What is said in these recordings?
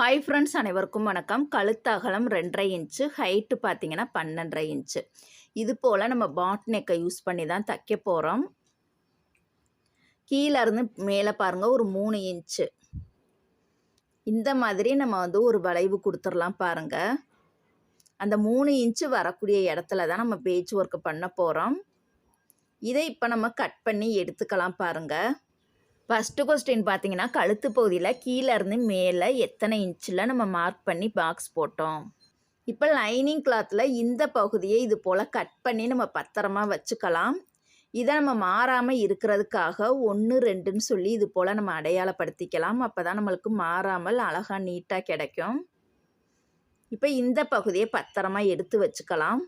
Hi friends, அனைவருக்கும் வணக்கம். கழுத்து அகலம் 2.5 இன்ச்சு, ஹைட்டு பார்த்தீங்கன்னா 12.5 இன்ச்சு. இது போல் நம்ம பாட் நெக்கை யூஸ் பண்ணி தான் தைக்க போகிறோம். கீழே இருந்து மேலே பாருங்கள், ஒரு 3 இன்ச்சு இந்த மாதிரி நம்ம ஒரு வளைவு கொடுத்துடலாம் பாருங்கள். அந்த 3 இன்ச்சு வரக்கூடிய இடத்துல தான் நம்ம பேட்ச் ஒர்க் பண்ண போகிறோம். இதை இப்போ நம்ம கட் பண்ணி எடுத்துக்கலாம் பாருங்கள். ஃபஸ்ட்டு கொஸ்டின் பார்த்தீங்கன்னா, கழுத்து பகுதியில் கீழே இருந்து மேலே எத்தனை இன்ச்சில் நம்ம மார்க் பண்ணி பாக்ஸ் போட்டோம். இப்போ லைனிங் கிளாத்தில் இந்த பகுதியை இது போல் கட் பண்ணி நம்ம பத்திரமா வச்சுக்கலாம். இதை நம்ம மாறாமல் இருக்கிறதுக்காக 1, 2ன்னு சொல்லி இது போல் நம்ம அடையாளப்படுத்திக்கலாம். அப்போ தான் நம்மளுக்கு மாறாமல் அழகாக நீட்டாக கிடைக்கும். இப்போ இந்த பகுதியை பத்திரமா எடுத்து வச்சுக்கலாம்.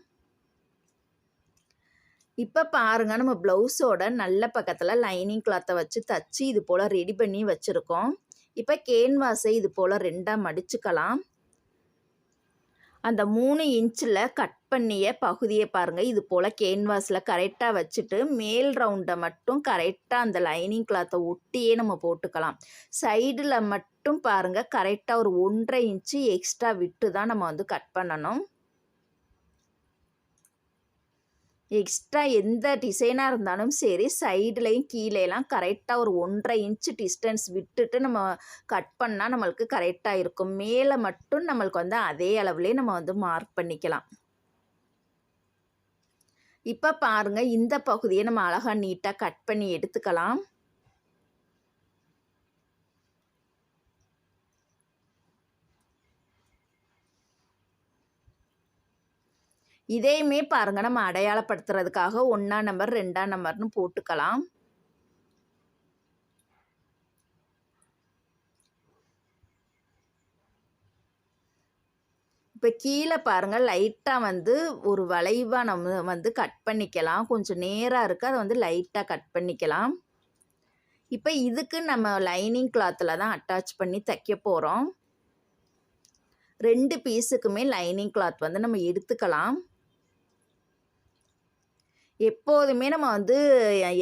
இப்போ பாருங்கள், நம்ம ப்ளவுஸோட நல்ல பக்கத்தில் லைனிங் கிளாத்தை வச்சு தச்சு இது போல் ரெடி பண்ணி வச்சுருக்கோம். இப்போ கேன்வாஸை இது போல் 2ஆக மடிச்சுக்கலாம். அந்த 3 இன்ச்சில் கட் பண்ணிய பகுதியை பாருங்கள், இது போல் கேன்வாஸில் கரெக்டாக வச்சுட்டு மேல் ரவுண்டை மட்டும் கரெக்டாக அந்த லைனிங் கிளாத்தை ஒட்டியே நம்ம போட்டுக்கலாம். சைடில் மட்டும் பாருங்கள், கரெக்டாக ஒரு 1.5 இன்ச்சு எக்ஸ்ட்ரா விட்டு தான் நம்ம கட் பண்ணணும். எக்ஸ்ட்ரா எந்த டிசைனாக இருந்தாலும் சரி, சைடுலையும் கீழேலாம் கரெக்டாக ஒரு 1.5 இன்ச்சு டிஸ்டன்ஸ் விட்டுட்டு நம்ம கட் பண்ணால் நம்மளுக்கு கரெக்டாக இருக்கும். மேலே மட்டும் நம்மளுக்கு அதே அளவுலேயே நம்ம மார்க் பண்ணிக்கலாம். இப்போ பாருங்கள், இந்த பகுதியை நம்ம அழகாக நீட்டாக கட் பண்ணி எடுத்துக்கலாம். இதையுமே பாருங்கள், நம்ம அடையாளப்படுத்துறதுக்காக 1ஆம் நம்பர் 2ஆம் நம்பர்னு போட்டுக்கலாம். இப்போ கீழே பாருங்கள், லைட்டாக ஒரு வளைவாக நம்ம கட் பண்ணிக்கலாம். கொஞ்சம் நேராக இருக்குது, அதை லைட்டாக கட் பண்ணிக்கலாம். இப்போ இதுக்கு நம்ம லைனிங் கிளாத்தில் தான் அட்டாச் பண்ணி தைக்க போகிறோம். 2 பீஸுக்குமே லைனிங் கிளாத் நம்ம எடுத்துக்கலாம். எப்போதுமே நம்ம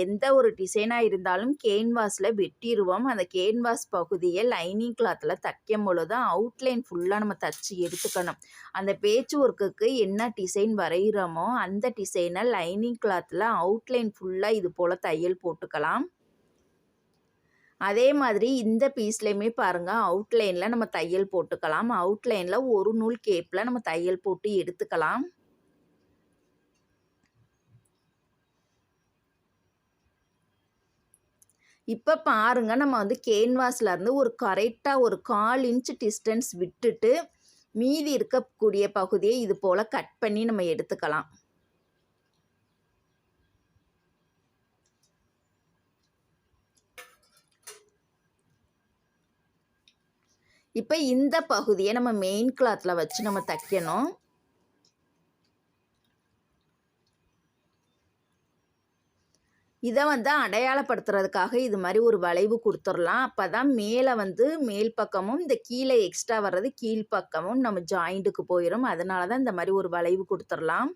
எந்த ஒரு டிசைனாக இருந்தாலும் கேன்வாஸில் வெட்டிடுவோம். அந்த கேன்வாஸ் பகுதியை லைனிங் கிளாத்தில் தைக்கும் பொழுது அவுட்லைன் ஃபுல்லாக நம்ம தைச்சி எடுத்துக்கணும். அந்த பேட்ச் ஒர்க்குக்கு என்ன டிசைன் வரைகிறோமோ அந்த டிசைனை லைனிங் கிளாத்தில் அவுட்லைன் ஃபுல்லாக இது போல் தையல் போட்டுக்கலாம். அதே மாதிரி இந்த பீஸ்லேயுமே பாருங்கள், அவுட்லைனில் நம்ம தையல் போட்டுக்கலாம். அவுட்லைனில் ஒரு நூல் கேப்பில் நம்ம தையல் போட்டு எடுத்துக்கலாம். இப்போ பாருங்கள், நம்ம கேன்வாஸ்லேருந்து ஒரு கரெக்டாக ஒரு 1/4 இன்ச்சு டிஸ்டன்ஸ் விட்டுட்டு மீதி இருக்கக்கூடிய பகுதியை இது போல் கட் பண்ணி நம்ம எடுத்துக்கலாம். இப்போ இந்த பகுதியை நம்ம மெயின் கிளாத்தில் வச்சு நம்ம தைக்கணும். இதை அடையாளப்படுத்துறதுக்காக இது மாதிரி ஒரு வளைவு கொடுத்துடலாம். அப்போ தான் மேலே மேல் பக்கமும் இந்த கீழே எக்ஸ்ட்ரா வர்றது கீழ்ப்பக்கமும் நம்ம ஜாயிண்ட்டுக்கு போயிடும். அதனால தான் இந்த மாதிரி ஒரு வளைவு கொடுத்துடலாம்.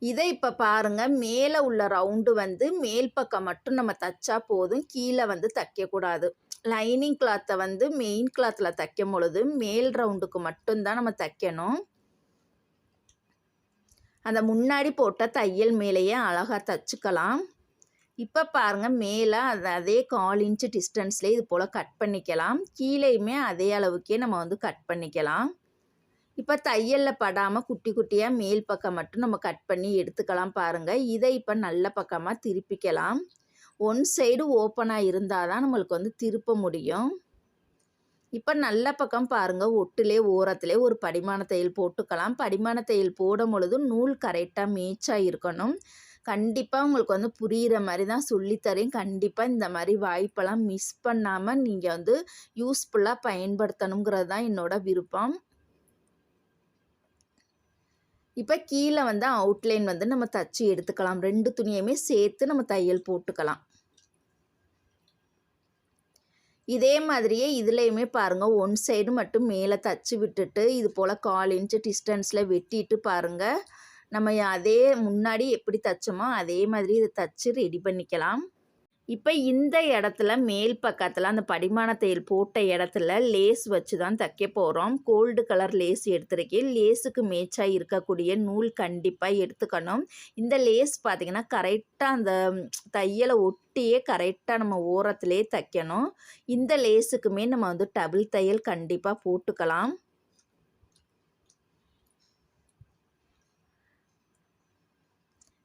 இதை இப்போ பாருங்கள், மேலே உள்ள ரவுண்டு மேல் பக்கம் மட்டும் நம்ம தைச்சா போதும், கீழே தைக்கக்கூடாது. லைனிங் கிளாத்தை மெயின் கிளாத்தில் தைக்கும் பொழுது மேல் ரவுண்டுக்கு மட்டும்தான் நம்ம தைக்கணும். அந்த முன்னாடி போட்ட தையல் மேலேயே அழகாக தைச்சிக்கலாம். இப்போ பாருங்கள், மேலே அதே 1/4 இன்ச்சு டிஸ்டன்ஸ்லேயே இது போல் கட் பண்ணிக்கலாம். கீழேயுமே அதே அளவுக்கே நம்ம கட் பண்ணிக்கலாம். இப்போ தையலில் படாமல் குட்டி குட்டியாக மேல் பக்கம் மட்டும் நம்ம கட் பண்ணி எடுத்துக்கலாம் பாருங்கள். இதை இப்போ நல்ல பக்கமாக திருப்பிக்கலாம். ஒன் சைடு ஓப்பனாக இருந்தால் தான் நம்மளுக்கு திருப்ப முடியும். இப்போ நல்ல பக்கம் பாருங்கள், ஒட்டுலே ஓரத்திலே ஒரு படிமான தையல் போட்டுக்கலாம். படிமான தையல் போடும் பொழுது நூல் கரெக்டாக மேட்சாக இருக்கணும். கண்டிப்பாக உங்களுக்கு புரிகிற மாதிரி தான் சொல்லித்தரேன். கண்டிப்பாக இந்த மாதிரி வாய்ப்பெல்லாம் மிஸ் பண்ணாமல் நீங்கள் யூஸ்ஃபுல்லாக பயன்படுத்தணுங்கிறது தான் என்னோட விருப்பம். இப்போ கீழே அவுட்லைன் நம்ம தச்சு எடுத்துக்கலாம். 2 துணியுமே சேர்த்து நம்ம தையல் போட்டுக்கலாம். இதே மாதிரியே இதுலேயுமே பாருங்கள், ஒன் சைடு மட்டும் மேலே தச்சு விட்டுட்டு இது போல் 1/4 இன்ச்சு டிஸ்டன்ஸில் வெட்டிட்டு பாருங்கள், நம்ம அதே முன்னாடி எப்படி தைச்சோமோ அதே மாதிரி இதை தச்சு ரெடி பண்ணிக்கலாம். இப்போ இந்த இடத்துல மேல் பக்கத்தில் அந்த படிமான தையல் போட்ட இடத்துல லேஸ் வச்சு தான் தைக்க போகிறோம். கோல்டு கலர் லேஸ் எடுத்திருக்கேன். லேஸுக்கு மேட்சாக இருக்கக்கூடிய நூல் கண்டிப்பாக எடுத்துக்கணும். இந்த லேஸ் பார்த்திங்கன்னா கரெக்டாக அந்த தையலை ஒட்டியே கரெக்டாக நம்ம ஓரத்துலேயே தைக்கணும். இந்த லேஸுக்குமே நம்ம வந்து டபுள் தையல் கண்டிப்பாக போட்டுக்கலாம்.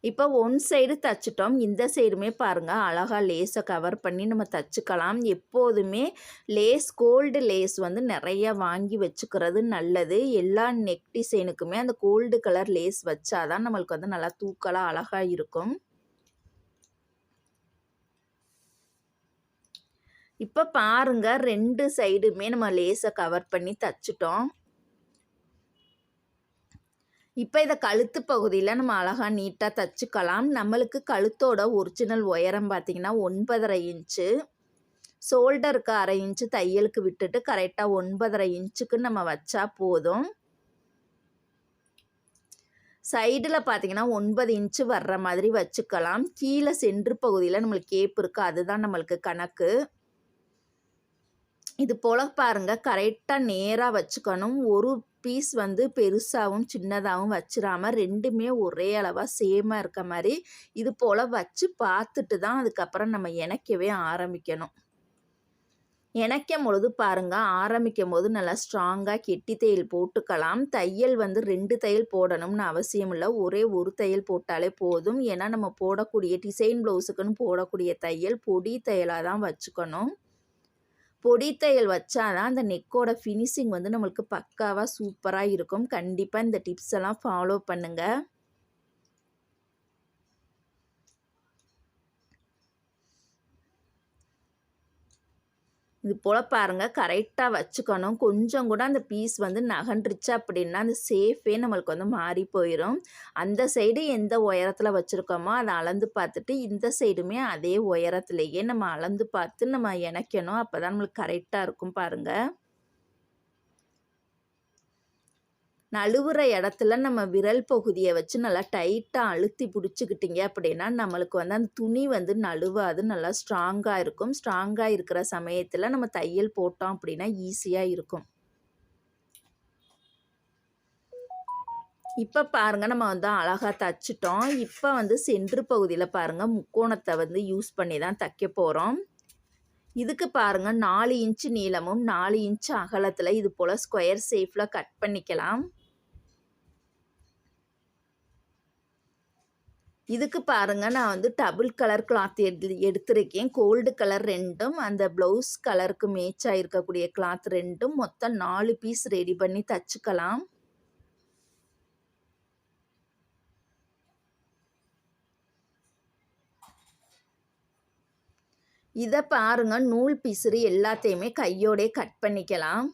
இப்போ ஒன் சைடு தைச்சிட்டோம். இந்த சைடுமே பாருங்கள் அழகாக லேஸை கவர் பண்ணி நம்ம தைச்சிக்கலாம். எப்போதுமே கோல்டு லேஸ் வந்து நிறையா வாங்கி வச்சுக்கிறது நல்லது. எல்லா நெக் டிசைனுக்குமே அந்த கோல்டு கலர் லேஸ் வச்சாதான் நம்மளுக்கு வந்து நல்லா தூக்கலாக அழகாக இருக்கும். இப்போ பாருங்கள் 2 சைடுமே நம்ம லேஸை கவர் பண்ணி தைச்சிட்டோம். இப்போ இதை கழுத்து பகுதியில் நம்ம அழகாக நீட்டாக தைச்சிக்கலாம். நம்மளுக்கு கழுத்தோட ஒரிஜினல் உயரம் பார்த்திங்கன்னா 9.5 இன்ச்சு. ஷோல்டருக்கு 1/2 இன்ச்சு தையலுக்கு விட்டுட்டு கரெக்டாக 9.5 இன்ச்சுக்கு நம்ம வச்சா போதும். சைடில் பார்த்திங்கன்னா 9 இன்ச்சு வர்ற மாதிரி வச்சுக்கலாம். கீழே சென்ட்ரு பகுதியில் நம்மளுக்கு கேப் இருக்குது, அதுதான் நம்மளுக்கு கணக்கு. இது போல் பாருங்கள் கரெக்டாக நேராக வச்சுக்கணும். ஒரு பீஸ் வந்து பெருசாகவும் சின்னதாகவும் வச்சிடாமல் ரெண்டுமே ஒரே அளவாக சேமாக இருக்க மாதிரி இது போல் வச்சு பார்த்துட்டு தான் அதுக்கப்புறம் நம்ம இணைக்கவே ஆரம்பிக்கணும். இணைக்கும் பொழுது பாருங்கள் ஆரம்பிக்கும் போது நல்லா ஸ்ட்ராங்காக கெட்டி தையல் போட்டுக்கலாம். தையல் வந்து 2 தையல் போடணும்னு அவசியம் இல்லை, ஒரே ஒரு தையல் போட்டாலே போதும். ஏன்னா நம்ம போடக்கூடிய டிசைன் ப்ளவுஸுக்குன்னு போடக்கூடிய தையல் பொடி தையலாக தான் வச்சுக்கணும். பொடி தையல் வச்சாதான் அந்த நெக்கோட ஃபினிஷிங் வந்து நம்மளுக்கு பக்காவாக சூப்பராக இருக்கும். கண்டிப்பாக இந்த டிப்ஸ் எல்லாம் ஃபாலோ பண்ணுங்கள். இது போல் பாருங்கள் கரெக்டாக வச்சுக்கணும். கொஞ்சம் கூட அந்த பீஸ் வந்து நகன்றுச்சு அப்படின்னா அந்த சேஃபே நம்மளுக்கு வந்து மாறி போயிடும். அந்த சைடு எந்த உயரத்தில் வச்சுருக்கோமோ அதை அளந்து பார்த்துட்டு இந்த சைடுமே அதே உயரத்துலேயே நம்ம அளந்து பார்த்து நம்ம இணைக்கணும். அப்போ தான் நம்மளுக்கு கரெக்டாக இருக்கும் பாருங்கள். நழுவுற இடத்துல நம்ம விரல் பகுதியை வச்சு நல்லா டைட்டாக அழுத்தி பிடிச்சிக்கிட்டிங்க அப்படின்னா நம்மளுக்கு வந்து அந்த துணி வந்து நழுவாது, நல்லா ஸ்ட்ராங்காக இருக்கும். ஸ்ட்ராங்காக இருக்கிற சமயத்தில் நம்ம தையல் போட்டோம் அப்படின்னா ஈஸியாக இருக்கும். இப்போ பாருங்கள் நம்ம வந்து அழகாக தைச்சிட்டோம். இப்போ வந்து சென்ட்ரு பகுதியில் பாருங்கள் முக்கோணத்தை வந்து யூஸ் பண்ணி தான் தைக்க போகிறோம். இதுக்கு பாருங்கள் 4 இன்ச்சு நீளமும் 4 இன்ச்சு அகலத்தில் இது போல் ஸ்கொயர் ஷேப்பில் கட் பண்ணிக்கலாம். இதுக்கு பாருங்கள் நான் வந்து டபுள் கலர் கிளாத் எடுத்திருக்கேன். கோல்டு கலர் 2ம் அந்த ப்ளவுஸ் கலருக்கு மேட்சாக இருக்கக்கூடிய கிளாத் 2ம் மொத்தம் 4 பீஸ் ரெடி பண்ணி தச்சுக்கலாம். இதை பாருங்கள் நூல் பிசுறு எல்லாத்தையுமே கையோடே கட் பண்ணிக்கலாம்.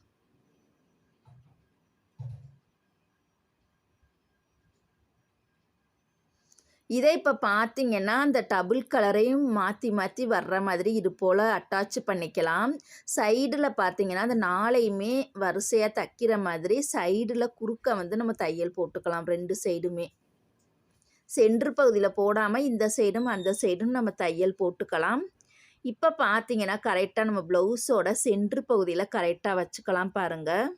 இதை இப்போ பார்த்தீங்கன்னா அந்த டபுள் கலரையும் மாற்றி மாற்றி வர்ற மாதிரி இது போல் அட்டாச் பண்ணிக்கலாம். சைடில் பார்த்தீங்கன்னா அந்த 4யுமே வரிசையாக தைக்கிற மாதிரி சைடில் குறுக்க வந்து நம்ம தையல் போட்டுக்கலாம். 2 சைடுமே சென்ட்ரு பகுதியில் போடாமல் இந்த சைடும் அந்த சைடும் நம்ம தையல் போட்டுக்கலாம். இப்போ பார்த்தீங்கன்னா கரெக்டாக நம்ம ப்ளவுஸோட சென்ட்ரு பகுதியில் கரெக்டாக வச்சுக்கலாம் பாருங்கள்.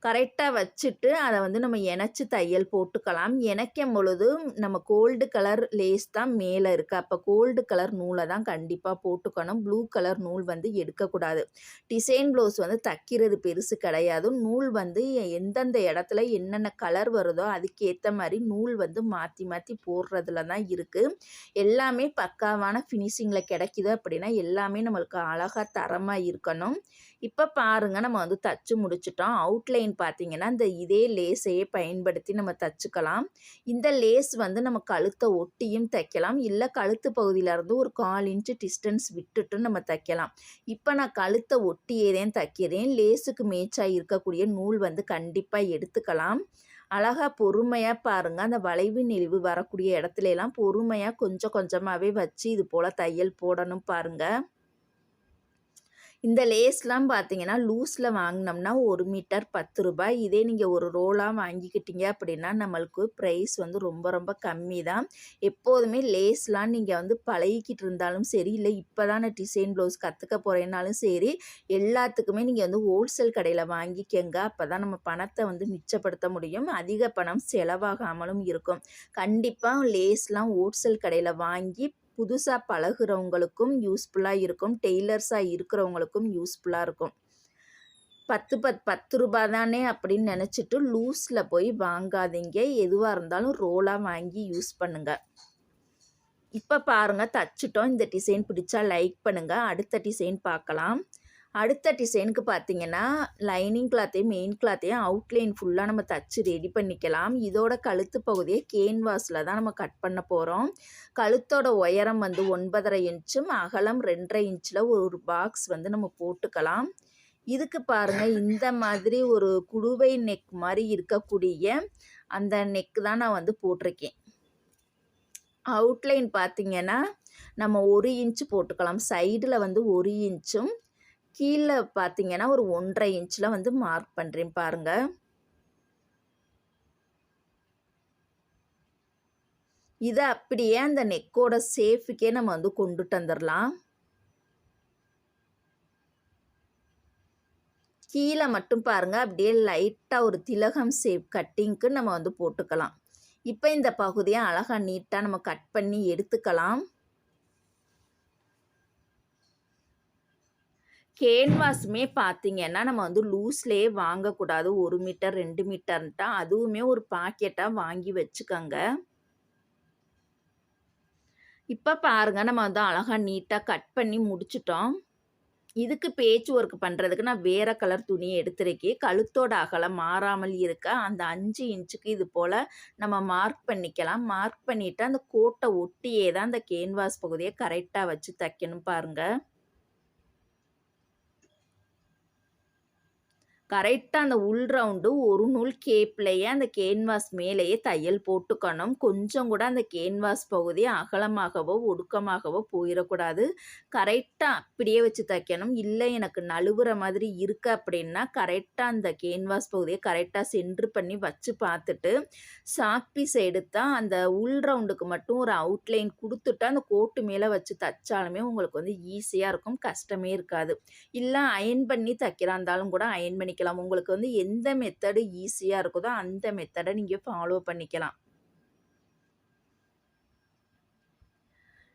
கரெக்டாக வச்சுட்டு அதை வந்து நம்ம இணைச்சி தையல் போட்டுக்கலாம். இணைக்கும் பொழுது நம்ம கோல்டு கலர் லேஸ் தான் மேலே இருக்குது, அப்போ கோல்டு கலர் நூலை தான் கண்டிப்பாக போட்டுக்கணும். ப்ளூ கலர் நூல் வந்து எடுக்கக்கூடாது. டிசைன் ப்ளவுஸ் வந்து தைக்கிறது பெருசு கிடையாது. நூல் வந்து எந்தெந்த இடத்துல என்னென்ன கலர் வருதோ அதுக்கேற்ற மாதிரி நூல் வந்து மாற்றி மாற்றி போடுறதுல தான் இருக்குது. எல்லாமே பக்காவான ஃபினிஷிங்கில் கிடைக்கிது அப்படின்னா எல்லாமே நம்மளுக்கு அழகாக தரமாக இருக்கணும். இப்போ பாருங்கள் நம்ம வந்து தச்சு முடிச்சிட்டோம். அவுட்லைன் பார்த்தீங்கன்னா இந்த இதே லேஸையே பயன்படுத்தி நம்ம தச்சுக்கலாம். இந்த லேஸ் வந்து நம்ம கழுத்தை ஒட்டியும் தைக்கலாம், இல்லை கழுத்து பகுதியிலேருந்து ஒரு 1/4 இன்ச்சு டிஸ்டன்ஸ் விட்டுட்டு நம்ம தைக்கலாம். இப்போ நான் கழுத்தை ஒட்டியே தான் தைக்கிறேன். லேஸுக்கு மேட்சாக இருக்கக்கூடிய நூல் வந்து கண்டிப்பாக எடுத்துக்கலாம். அழகாக பொறுமையாக பாருங்கள் அந்த வளைவு நெளிவு வரக்கூடிய இடத்துல எல்லாம் பொறுமையாக கொஞ்சம் கொஞ்சமாகவே வச்சு இது போல் தையல் போடணும் பாருங்கள். இந்த லேஸ்லாம் பார்த்தீங்கன்னா, லூஸில் வாங்கினோம்னா 1 மீட்டர் ரூ. 10. இதே நீங்கள் ஒரு ரோலாக வாங்கிக்கிட்டீங்க அப்படின்னா, நம்மளுக்கு ப்ரைஸ் வந்து ரொம்ப ரொம்ப கம்மி தான். எப்போதுமே லேஸ்லாம் நீங்கள் வந்து பழகிக்கிட்டு இருந்தாலும் சரி, இல்லை இப்போ தான் நான் டிசைன் ப்ளவுஸ் கற்றுக்க போகிறேன்னாலும் சரி, எல்லாத்துக்குமே நீங்கள் வந்து ஹோல்சேல் கடையில் வாங்கிக்கங்க. அப்போ தான் நம்ம பணத்தை வந்து மிச்சப்படுத்த முடியும். அதிக பணம் செலவாகாமலும் இருக்கும். கண்டிப்பாக லேஸ்லாம் ஹோல்சேல் கடையில் வாங்கி புதுசா பழகுறவங்களுக்கும் யூஸ்ஃபுல்லா இருக்கும். டெய்லர்ஸா இருக்கிறவங்களுக்கும் யூஸ்ஃபுல்லா இருக்கும். 10 ரூபா தானே அப்படின்னு நினச்சிட்டு லூஸில் போய் வாங்காதீங்க. எதுவா இருந்தாலும் ரோலா வாங்கி யூஸ் பண்ணுங்க. இப்போ பாருங்க தச்சுட்டோம். இந்த டிசைன் பிடிச்சா லைக் பண்ணுங்க. அடுத்த டிசைன் பார்க்கலாம். அடுத்த டிசைனுக்கு பார்த்தீங்கன்னா, லைனிங் கிளாத்தையும் மெயின் கிளாத்தையும் அவுட்லைன் ஃபுல்லாக நம்ம தச்சு ரெடி பண்ணிக்கலாம். இதோட கழுத்து பகுதியை கேன்வாஸில் தான் நம்ம கட் பண்ண போகிறோம். கழுத்தோட உயரம் வந்து 9.5 இன்ச்சும் அகலம் 2.5 இன்ச்சில் ஒரு பாக்ஸ் வந்து நம்ம போட்டுக்கலாம். இதுக்கு பாருங்கள் இந்த மாதிரி ஒரு குடுவை நெக் மாதிரி இருக்கக்கூடிய அந்த நெக் தான் நான் வந்து போட்டிருக்கேன். அவுட்லைன் பார்த்தீங்கன்னா நம்ம 1 இன்ச்சு போட்டுக்கலாம். சைடில் வந்து 1 இன்ச்சும் கீழே பார்த்தீங்கன்னா ஒரு 1.5 இன்ச்சில் வந்து மார்க் பண்ணுறேன் பாருங்க. இதை அப்படியே அந்த நெக்கோட சேஃபுக்கே நம்ம வந்து கொண்டுட்டு வந்துடலாம். கீழே மட்டும் பாருங்க அப்படியே லைட்டாக ஒரு திலகம் ஷேப் கட்டிங்க்கு நம்ம வந்து போட்டுக்கலாம். இப்போ இந்த பகுதியை அழகாக நீட்டாக நம்ம கட் பண்ணி எடுத்துக்கலாம். கேன்வாஸுமே பார்த்தீங்கன்னா நம்ம வந்து லூஸ்லேயே வாங்கக்கூடாது. 1 மீட்டர் 2 மீட்டர்ன்ட்டா அதுவுமே ஒரு பாக்கெட்டாக வாங்கி வச்சுக்கோங்க. இப்போ பாருங்க நம்ம வந்து அழகாக நீட்டாக கட் பண்ணி முடிச்சிட்டோம். இதுக்கு பேட்ச் ஒர்க் பண்ணுறதுக்கு நான் வேறு கலர் துணியை எடுத்துருக்கேன். கழுத்தோட அகலம் மாறாமல் இருக்க அந்த 5 இன்ச்சுக்கு இது போல் நம்ம மார்க் பண்ணிக்கலாம். மார்க் பண்ணிவிட்டு அந்த கோட்டை ஒட்டியே தான் அந்த கேன்வாஸ் பகுதியை கரெக்டாக வச்சு தைக்கணும் பாருங்கள். கரெக்டாக அந்த உள் ரவுண்டு ஒரு நூல் கேப்லேயே அந்த கேன்வாஸ் மேலேயே தையல் போட்டுக்கணும். கொஞ்சம் கூட அந்த கேன்வாஸ் பகுதி அகலமாகவோ ஒடுக்கமாகவோ போயிடக்கூடாது. கரெக்டாக அப்படியே வச்சு தைக்கணும். இல்லை எனக்கு நழுவுற மாதிரி இருக்குது அப்படின்னா கரெக்டாக அந்த கேன்வாஸ் பகுதியை கரெக்டாக சென்ட்ரு பண்ணி வச்சு பார்த்துட்டு சாக் பீஸ் எடுத்தால் அந்த உள் ரவுண்டுக்கு மட்டும் ஒரு அவுட்லைன் கொடுத்துட்டு அந்த கோட்டு மேலே வச்சு தைச்சாலுமே உங்களுக்கு வந்து ஈஸியாக இருக்கும். கஷ்டமே இருக்காது. இல்லை அயர்ன் பண்ணி தைக்கிறா இருந்தாலும் கூட அயர்ன் பண்ணிக்கலாம். உங்களுக்கு வந்து எந்த மெத்தடு ஈஸியாக இருக்குதோ அந்த மெத்தடை நீங்கள் ஃபாலோ பண்ணிக்கலாம்.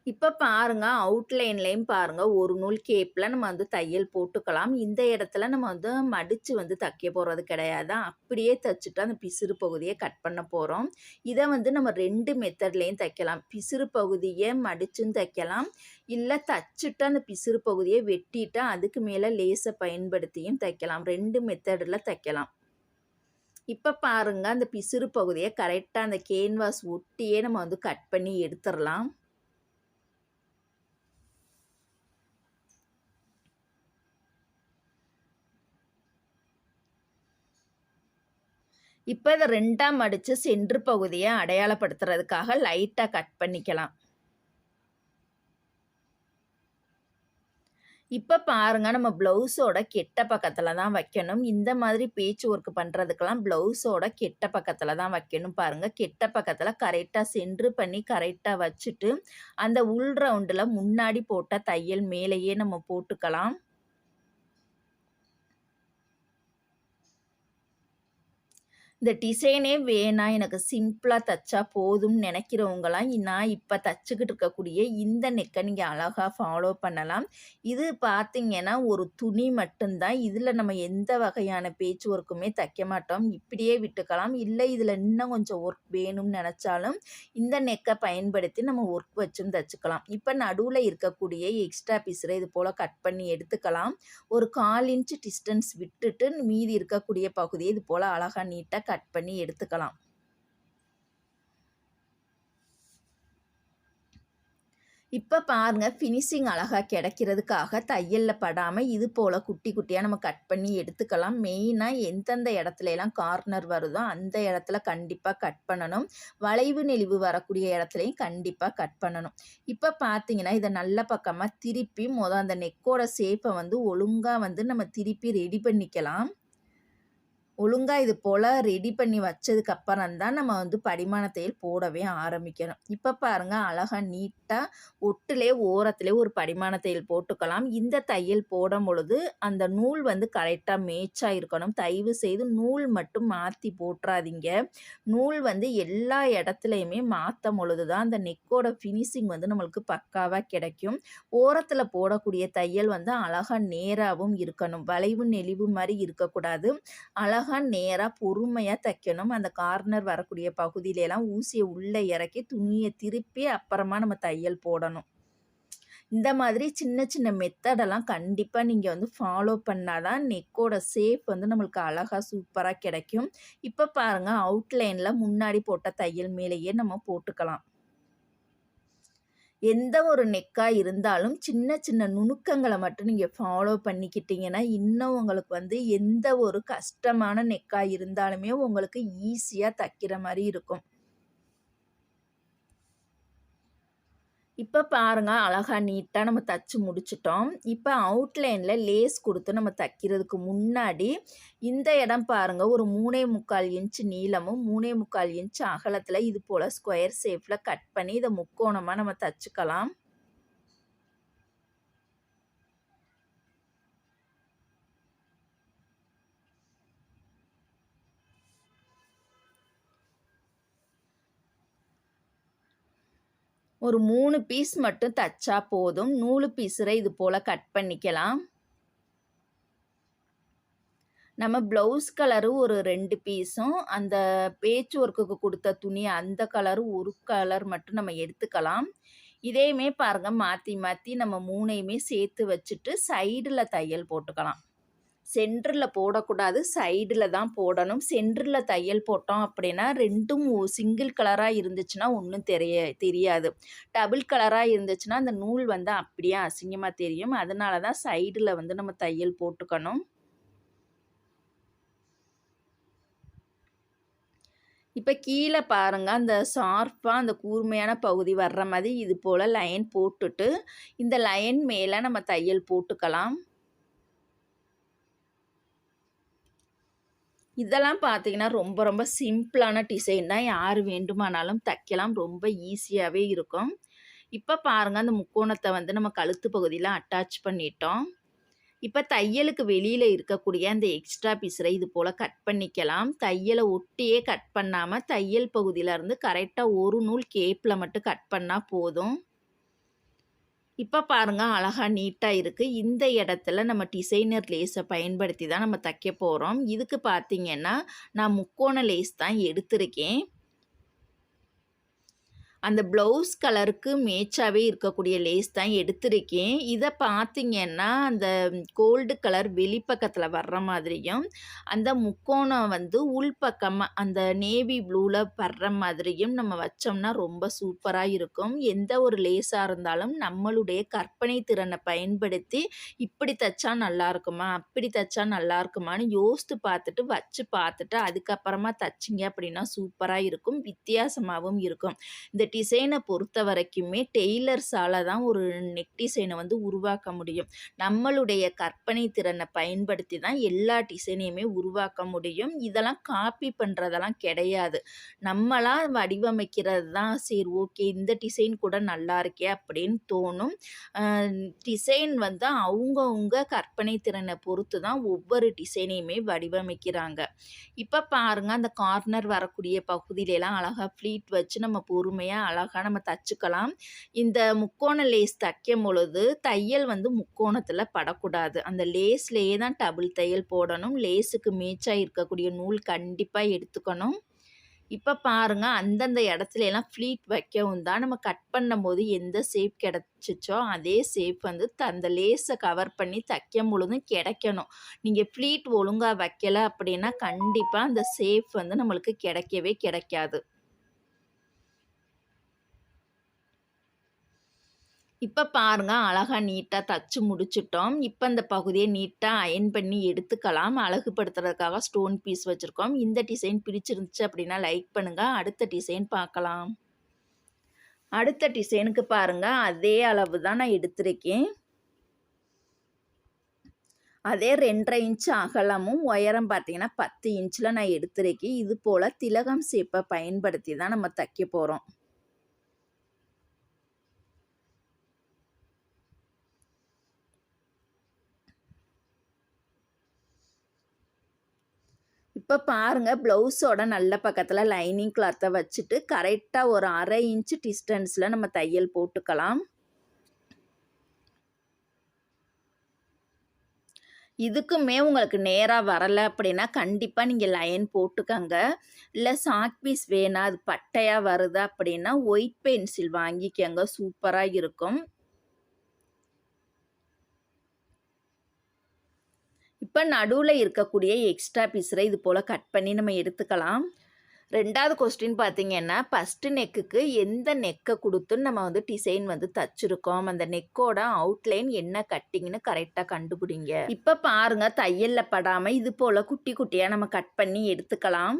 இப்போ பாருங்க அவுட்லைன்லேயும் பாருங்க ஒரு நூல் கேப்பில் நம்ம வந்து தையல் போட்டுக்கலாம். இந்த இடத்துல நம்ம வந்து மடித்து வந்து தைக்க போகிறது கிடையாது. அப்படியே தைச்சிட்டு அந்த பிசிறு பகுதியை கட் பண்ண போகிறோம். இதை வந்து நம்ம 2 மெத்தட்லேயும் தைக்கலாம். பிசிறு பகுதியை மடிச்சும் தைக்கலாம். இல்லை தச்சுட்டு அந்த பிசிறு பகுதியை வெட்டிட்டு அதுக்கு மேலே லேஸை பயன்படுத்தியும் தைக்கலாம். 2 மெத்தடில் தைக்கலாம். இப்போ பாருங்க அந்த பிசிறு பகுதியை கரெக்டாக அந்த கேன்வாஸ் ஒட்டியே நம்ம வந்து கட் பண்ணி எடுத்துடலாம். இப்போ இதை 2ஆ மடித்து சென்ட்ரு பகுதியை அடையாளப்படுத்துறதுக்காக லைட்டாக கட் பண்ணிக்கலாம். இப்போ பாருங்க நம்ம ப்ளவுஸோட கெட்ட பக்கத்தில் தான் வைக்கணும். இந்த மாதிரி பேட்ச் ஒர்க் பண்ணுறதுக்கெல்லாம் ப்ளவுஸோட கெட்ட பக்கத்தில் தான் வைக்கணும். பாருங்கள் கெட்ட பக்கத்தில் கரெக்டாக சென்ட்ரு பண்ணி கரெக்டாக வச்சுட்டு அந்த உள் ரவுண்டில் முன்னாடி போட்ட தையல் மேலேயே நம்ம போட்டுக்கலாம். இந்த டிசைனே வேணாம் எனக்கு சிம்பிளாக தைச்சா போதும்னு நினைக்கிறவங்களாம் நான் இப்போ தச்சுக்கிட்டு இருக்கக்கூடிய இந்த நெக்கை நீங்கள் அழகாக ஃபாலோ பண்ணலாம். இது பார்த்தீங்கன்னா ஒரு துணி மட்டும்தான். இதில் நம்ம எந்த வகையான பேட்ச் ஒர்க்குமே தைக்க மாட்டோம். இப்படியே விட்டுக்கலாம். இல்லை இதில் இன்னும் கொஞ்சம் ஒர்க் வேணும்னு நினச்சாலும் இந்த நெக்கை பயன்படுத்தி நம்ம ஒர்க் வச்சும் தைச்சிக்கலாம். இப்போ நடுவில் இருக்கக்கூடிய எக்ஸ்ட்ரா பீஸில் இது போல் கட் பண்ணி எடுத்துக்கலாம். ஒரு 1/4 இன்ச்சு டிஸ்டன்ஸ் விட்டுட்டு மீதி இருக்கக்கூடிய பகுதியை இது போல் அழகாக நீட்டாக கட் பண்ணி எடுத்துக்கலாம். இப்போ பாருங்க ஃபினிஷிங் அழகாக கிடைக்கிறதுக்காக தையலில் படாமல் இது போல் குட்டி குட்டியாக நம்ம கட் பண்ணி எடுத்துக்கலாம். மெயினாக எந்தெந்த இடத்துலலாம் கார்னர் வருதோ அந்த இடத்துல கண்டிப்பாக கட் பண்ணணும். வளைவு நெளிவு வரக்கூடிய இடத்துலையும் கண்டிப்பாக கட் பண்ணணும். இப்போ பார்த்தீங்கன்னா இதை நல்ல பக்கமாக திருப்பி அந்த நெக்கோட ஷேப்பை வந்து ஒழுங்காக வந்து நம்ம திருப்பி ரெடி பண்ணிக்கலாம். ஒழுங்காக இது போல் ரெடி பண்ணி வச்சதுக்கப்புறம் தான் நம்ம வந்து படிமான தையல் போடவே ஆரம்பிக்கணும். இப்போ பாருங்கள் அழகாக நீட்டாக ஒட்டுலே ஓரத்துலேயே ஒரு படிமான தையல் போட்டுக்கலாம். இந்த தையல் போடும் பொழுது அந்த நூல் வந்து கரெக்டாக மேட்சாக இருக்கணும். தயவு செய்து நூல் மட்டும் மாற்றி போட்டுறாதீங்க. நூல் வந்து எல்லா இடத்துலையுமே மாற்றும் பொழுது தான் அந்த நெக்கோட ஃபினிஷிங் வந்து நம்மளுக்கு பக்காவாக கிடைக்கும். ஓரத்தில் போடக்கூடிய தையல் வந்து அழகாக நேராகவும் இருக்கணும். வளைவு நெளிவு மாதிரி இருக்கக்கூடாது. அழகாக நேராக பொறுமையாக தைக்கணும். அந்த கார்னர் வரக்கூடிய பகுதியிலலாம் ஊசியை உள்ளே இறக்கி துணியை திருப்பி அப்புறமா நம்ம தையல் போடணும். இந்த மாதிரி சின்ன சின்ன மெத்தடெல்லாம் கண்டிப்பாக நீங்கள் வந்து ஃபாலோ பண்ணால் தான் நெக்கோட ஷேப் வந்து நம்மளுக்கு அழகாக சூப்பராக கிடைக்கும். இப்போ பாருங்கள் அவுட்லைனில் முன்னாடி போட்ட தையல் மேலேயே நம்ம போட்டுக்கலாம். எந்த ஒரு நெக்காக இருந்தாலும் சின்ன சின்ன நுணுக்கங்களை மட்டும் நீங்கள் ஃபாலோ பண்ணிக்கிட்டீங்கன்னா இன்னும் உங்களுக்கு வந்து எந்த ஒரு கஷ்டமான நெக்காக இருந்தாலுமே உங்களுக்கு ஈஸியாக தைக்கிற மாதிரி இருக்கும். இப்போ பாருங்க அழகாக நீட்டாக நம்ம தச்சு முடிச்சிட்டோம். இப்போ அவுட்லைனில் லேஸ் கொடுத்து நம்ம தைக்கிறதுக்கு முன்னாடி இந்த இடம் பாருங்கள் ஒரு 3.25 இன்ச்சு நீளமும் 3.25 இன்ச்சு அகலத்தில் இது போல் ஸ்கொயர் ஷேப்பில் கட் பண்ணி இதை முக்கோணமாக நம்ம தச்சுக்கலாம். ஒரு 3 பீஸ் மட்டும் தச்சா போதும். நூலு பீஸரை இது போல் கட் பண்ணிக்கலாம். நம்ம ப்ளவுஸ் கலரு ஒரு 2 பீஸும் அந்த பேட்ச் ஒர்க்குக்கு கொடுத்த துணி அந்த கலரு ஒரு கலர் மட்டும் நம்ம எடுத்துக்கலாம். இதையுமே பாருங்கள் மாற்றி மாற்றி நம்ம 3ஐயுமே சேர்த்து வச்சுட்டு சைடில் தையல் போட்டுக்கலாம். சென்டரில் போடக்கூடாது, சைடில் தான் போடணும். சென்டரில் தையல் போட்டோம் அப்படின்னா 2ம் சிங்கிள் கலராக இருந்துச்சுன்னா ஒன்றும் தெரியாது. டபுள் கலராக இருந்துச்சுன்னா அந்த நூல் வந்து அப்படியே அசிங்கமாக தெரியும். அதனால தான் சைடில் வந்து நம்ம தையல் போட்டுக்கணும். இப்போ கீழே பாருங்கள் அந்த ஷார்ப்பாக அந்த கூர்மையான பகுதி வர்ற மாதிரி இது போல் லைன் போட்டுட்டு இந்த லைன் மேலே நம்ம தையல் போட்டுக்கலாம். இதெல்லாம் பார்த்தீங்கன்னா ரொம்ப ரொம்ப சிம்பிளான டிசைன் தான். யார் வேண்டுமானாலும் தைக்கலாம். ரொம்ப ஈஸியாகவே இருக்கும். இப்போ பாருங்கள் அந்த முக்கோணத்தை வந்து நம்ம கழுத்து பகுதியில் அட்டாச் பண்ணிட்டோம். இப்போ தையலுக்கு வெளியில் இருக்கக்கூடிய அந்த எக்ஸ்ட்ரா பீஸரை இது போல் கட் பண்ணிக்கலாம். தையலை ஒட்டியே கட் பண்ணாமல் தையல் பகுதியிலேருந்து கரெக்டாக ஒரு நூல் கேப்பில் மட்டும் கட் பண்ணால் போதும். இப்போ பாருங்கள் அழகாக நீட்டாக இருக்குது. இந்த இடத்துல நம்ம டிசைனர் லேஸை பயன்படுத்தி தான் நம்ம தைக்க போகிறோம். இதுக்கு பார்த்திங்கன்னா நான் முக்கோண லேஸ் தான் எடுத்திருக்கேன். அந்த ப்ளவுஸ் கலருக்கு மேட்சாகவே இருக்கக்கூடிய லேஸ் தான் எடுத்திருக்கேன். இதை பார்த்திங்கன்னா அந்த கோல்டு கலர் வெளிப்பக்கத்தில் வர்ற மாதிரியும் அந்த முக்கோணம் வந்து உள்பக்கமாக அந்த நேவி ப்ளூவில் வர்ற மாதிரியும் நம்ம வச்சோம்னா ரொம்ப சூப்பராக இருக்கும். எந்த ஒரு லேஸாக இருந்தாலும் நம்மளுடைய கற்பனை திறனை பயன்படுத்தி இப்படி தைச்சா நல்லா இருக்குமா, அப்படி தைச்சா நல்லா இருக்குமான்னு யோசித்து பார்த்துட்டு வச்சு பார்த்துட்டு அதுக்கப்புறமா தைச்சிங்க அப்படின்னா சூப்பராக இருக்கும், வித்தியாசமாகவும் இருக்கும். இந்த டிசைனை பொறுத்த வரைக்குமே டெய்லர்ஸால் தான் ஒரு நெக் டிசைனை வந்து உருவாக்க முடியும். நம்மளுடைய கற்பனை திறனை பயன்படுத்தி தான் எல்லா டிசைனையுமே உருவாக்க முடியும். இதெல்லாம் காப்பி பண்ணுறதெல்லாம் கிடையாது. நம்மளாக வடிவமைக்கிறது தான். சரி ஓகே இந்த டிசைன் கூட நல்லா இருக்கே அப்படின்னு தோணும். டிசைன் வந்து அவங்கவுங்க கற்பனை திறனை பொறுத்து தான் ஒவ்வொரு டிசைனையுமே வடிவமைக்கிறாங்க. இப்போ பாருங்கள் அந்த கார்னர் வரக்கூடிய பகுதியிலலாம் அழகாக ஃப்ளீட் வச்சு நம்ம பொறுமையாக அழகாக நம்ம தச்சுக்கலாம். இந்த முக்கோண லேஸ் தைக்கும் பொழுது தையல் வந்து முக்கோணத்தில் படக்கூடாது. அந்த லேஸ்லேயே தான் டபுள் தையல் போடணும். லேஸுக்கு மேட்சாக இருக்கக்கூடிய நூல் கண்டிப்பாக எடுத்துக்கணும். இப்போ பாருங்கள் அந்தந்த இடத்துல எல்லாம் ஃப்ளீட் வைக்கவும் தான் நம்ம கட் பண்ணும்போது எந்த ஷேப் கிடச்சிச்சோ அதே ஷேப் வந்து அந்த லேஸை கவர் பண்ணி தைக்கும் பொழுதும் கிடைக்கணும். நீங்கள் ஃப்ளீட் ஒழுங்காக வைக்கலை அப்படின்னா கண்டிப்பாக அந்த ஷேப் வந்து நம்மளுக்கு கிடைக்கவே கிடைக்காது. இப்போ பாருங்க அழகா நீட்டாக தச்சு முடிச்சிட்டோம். இப்போ இந்த பகுதியை நீட்டாக அயர்ன் பண்ணி எடுத்துக்கலாம். அழகுபடுத்துறதுக்காக ஸ்டோன் பீஸ் வச்சுருக்கோம். இந்த டிசைன் பிடிச்சிருந்துச்சு அப்படின்னா லைக் பண்ணுங்கள். அடுத்த டிசைன் பார்க்கலாம். அடுத்த டிசைனுக்கு பாருங்க அதே அளவு தான் நான் எடுத்திருக்கேன். அதே 2.5 இன்ச் அகலமும் உயரம் பார்த்தீங்கன்னா 10 இன்ச்சில் நான் எடுத்திருக்கேன். இது போல் திலகம் ஷேப்பை பயன்படுத்தி தான் நம்ம தைக்க போகிறோம். இப்போ பாருங்க ப்ளவுஸோட நல்ல பக்கத்தில் லைனிங் கிளாத்தை வச்சுட்டு கரெக்டாக ஒரு 1/2 இன்ச் டிஸ்டன்ஸில் நம்ம தையல் போட்டுக்கலாம். இதுக்குமே உங்களுக்கு நேராக வரலை அப்படின்னா கண்டிப்பாக நீங்கள் லைன் போட்டுக்கங்க. இல்லை சாக் பீஸ் வேணாம் அது பட்டையாக வருது அப்படின்னா ஒயிட் பென்சில் வாங்கிக்கங்க, சூப்பராக இருக்கும். இப்போ நடுவில் இருக்கக்கூடிய எக்ஸ்ட்ரா பீஸரை இது போல் கட் பண்ணி நம்ம எடுத்துக்கலாம். 2வது கொஸ்டின் பார்த்தீங்கன்னா ஃபஸ்ட்டு நெக்குக்கு எந்த நெக்கை கொடுத்து நம்ம டிசைன் தச்சுருக்கோம், அந்த நெக்கோட அவுட்லைன் என்ன கட்டிங்னு கரெக்டாக கண்டுபிடிங்க. இப்போ பாருங்கள் தையலில் படாமல் இது போல் குட்டி குட்டியாக நம்ம கட் பண்ணி எடுத்துக்கலாம்.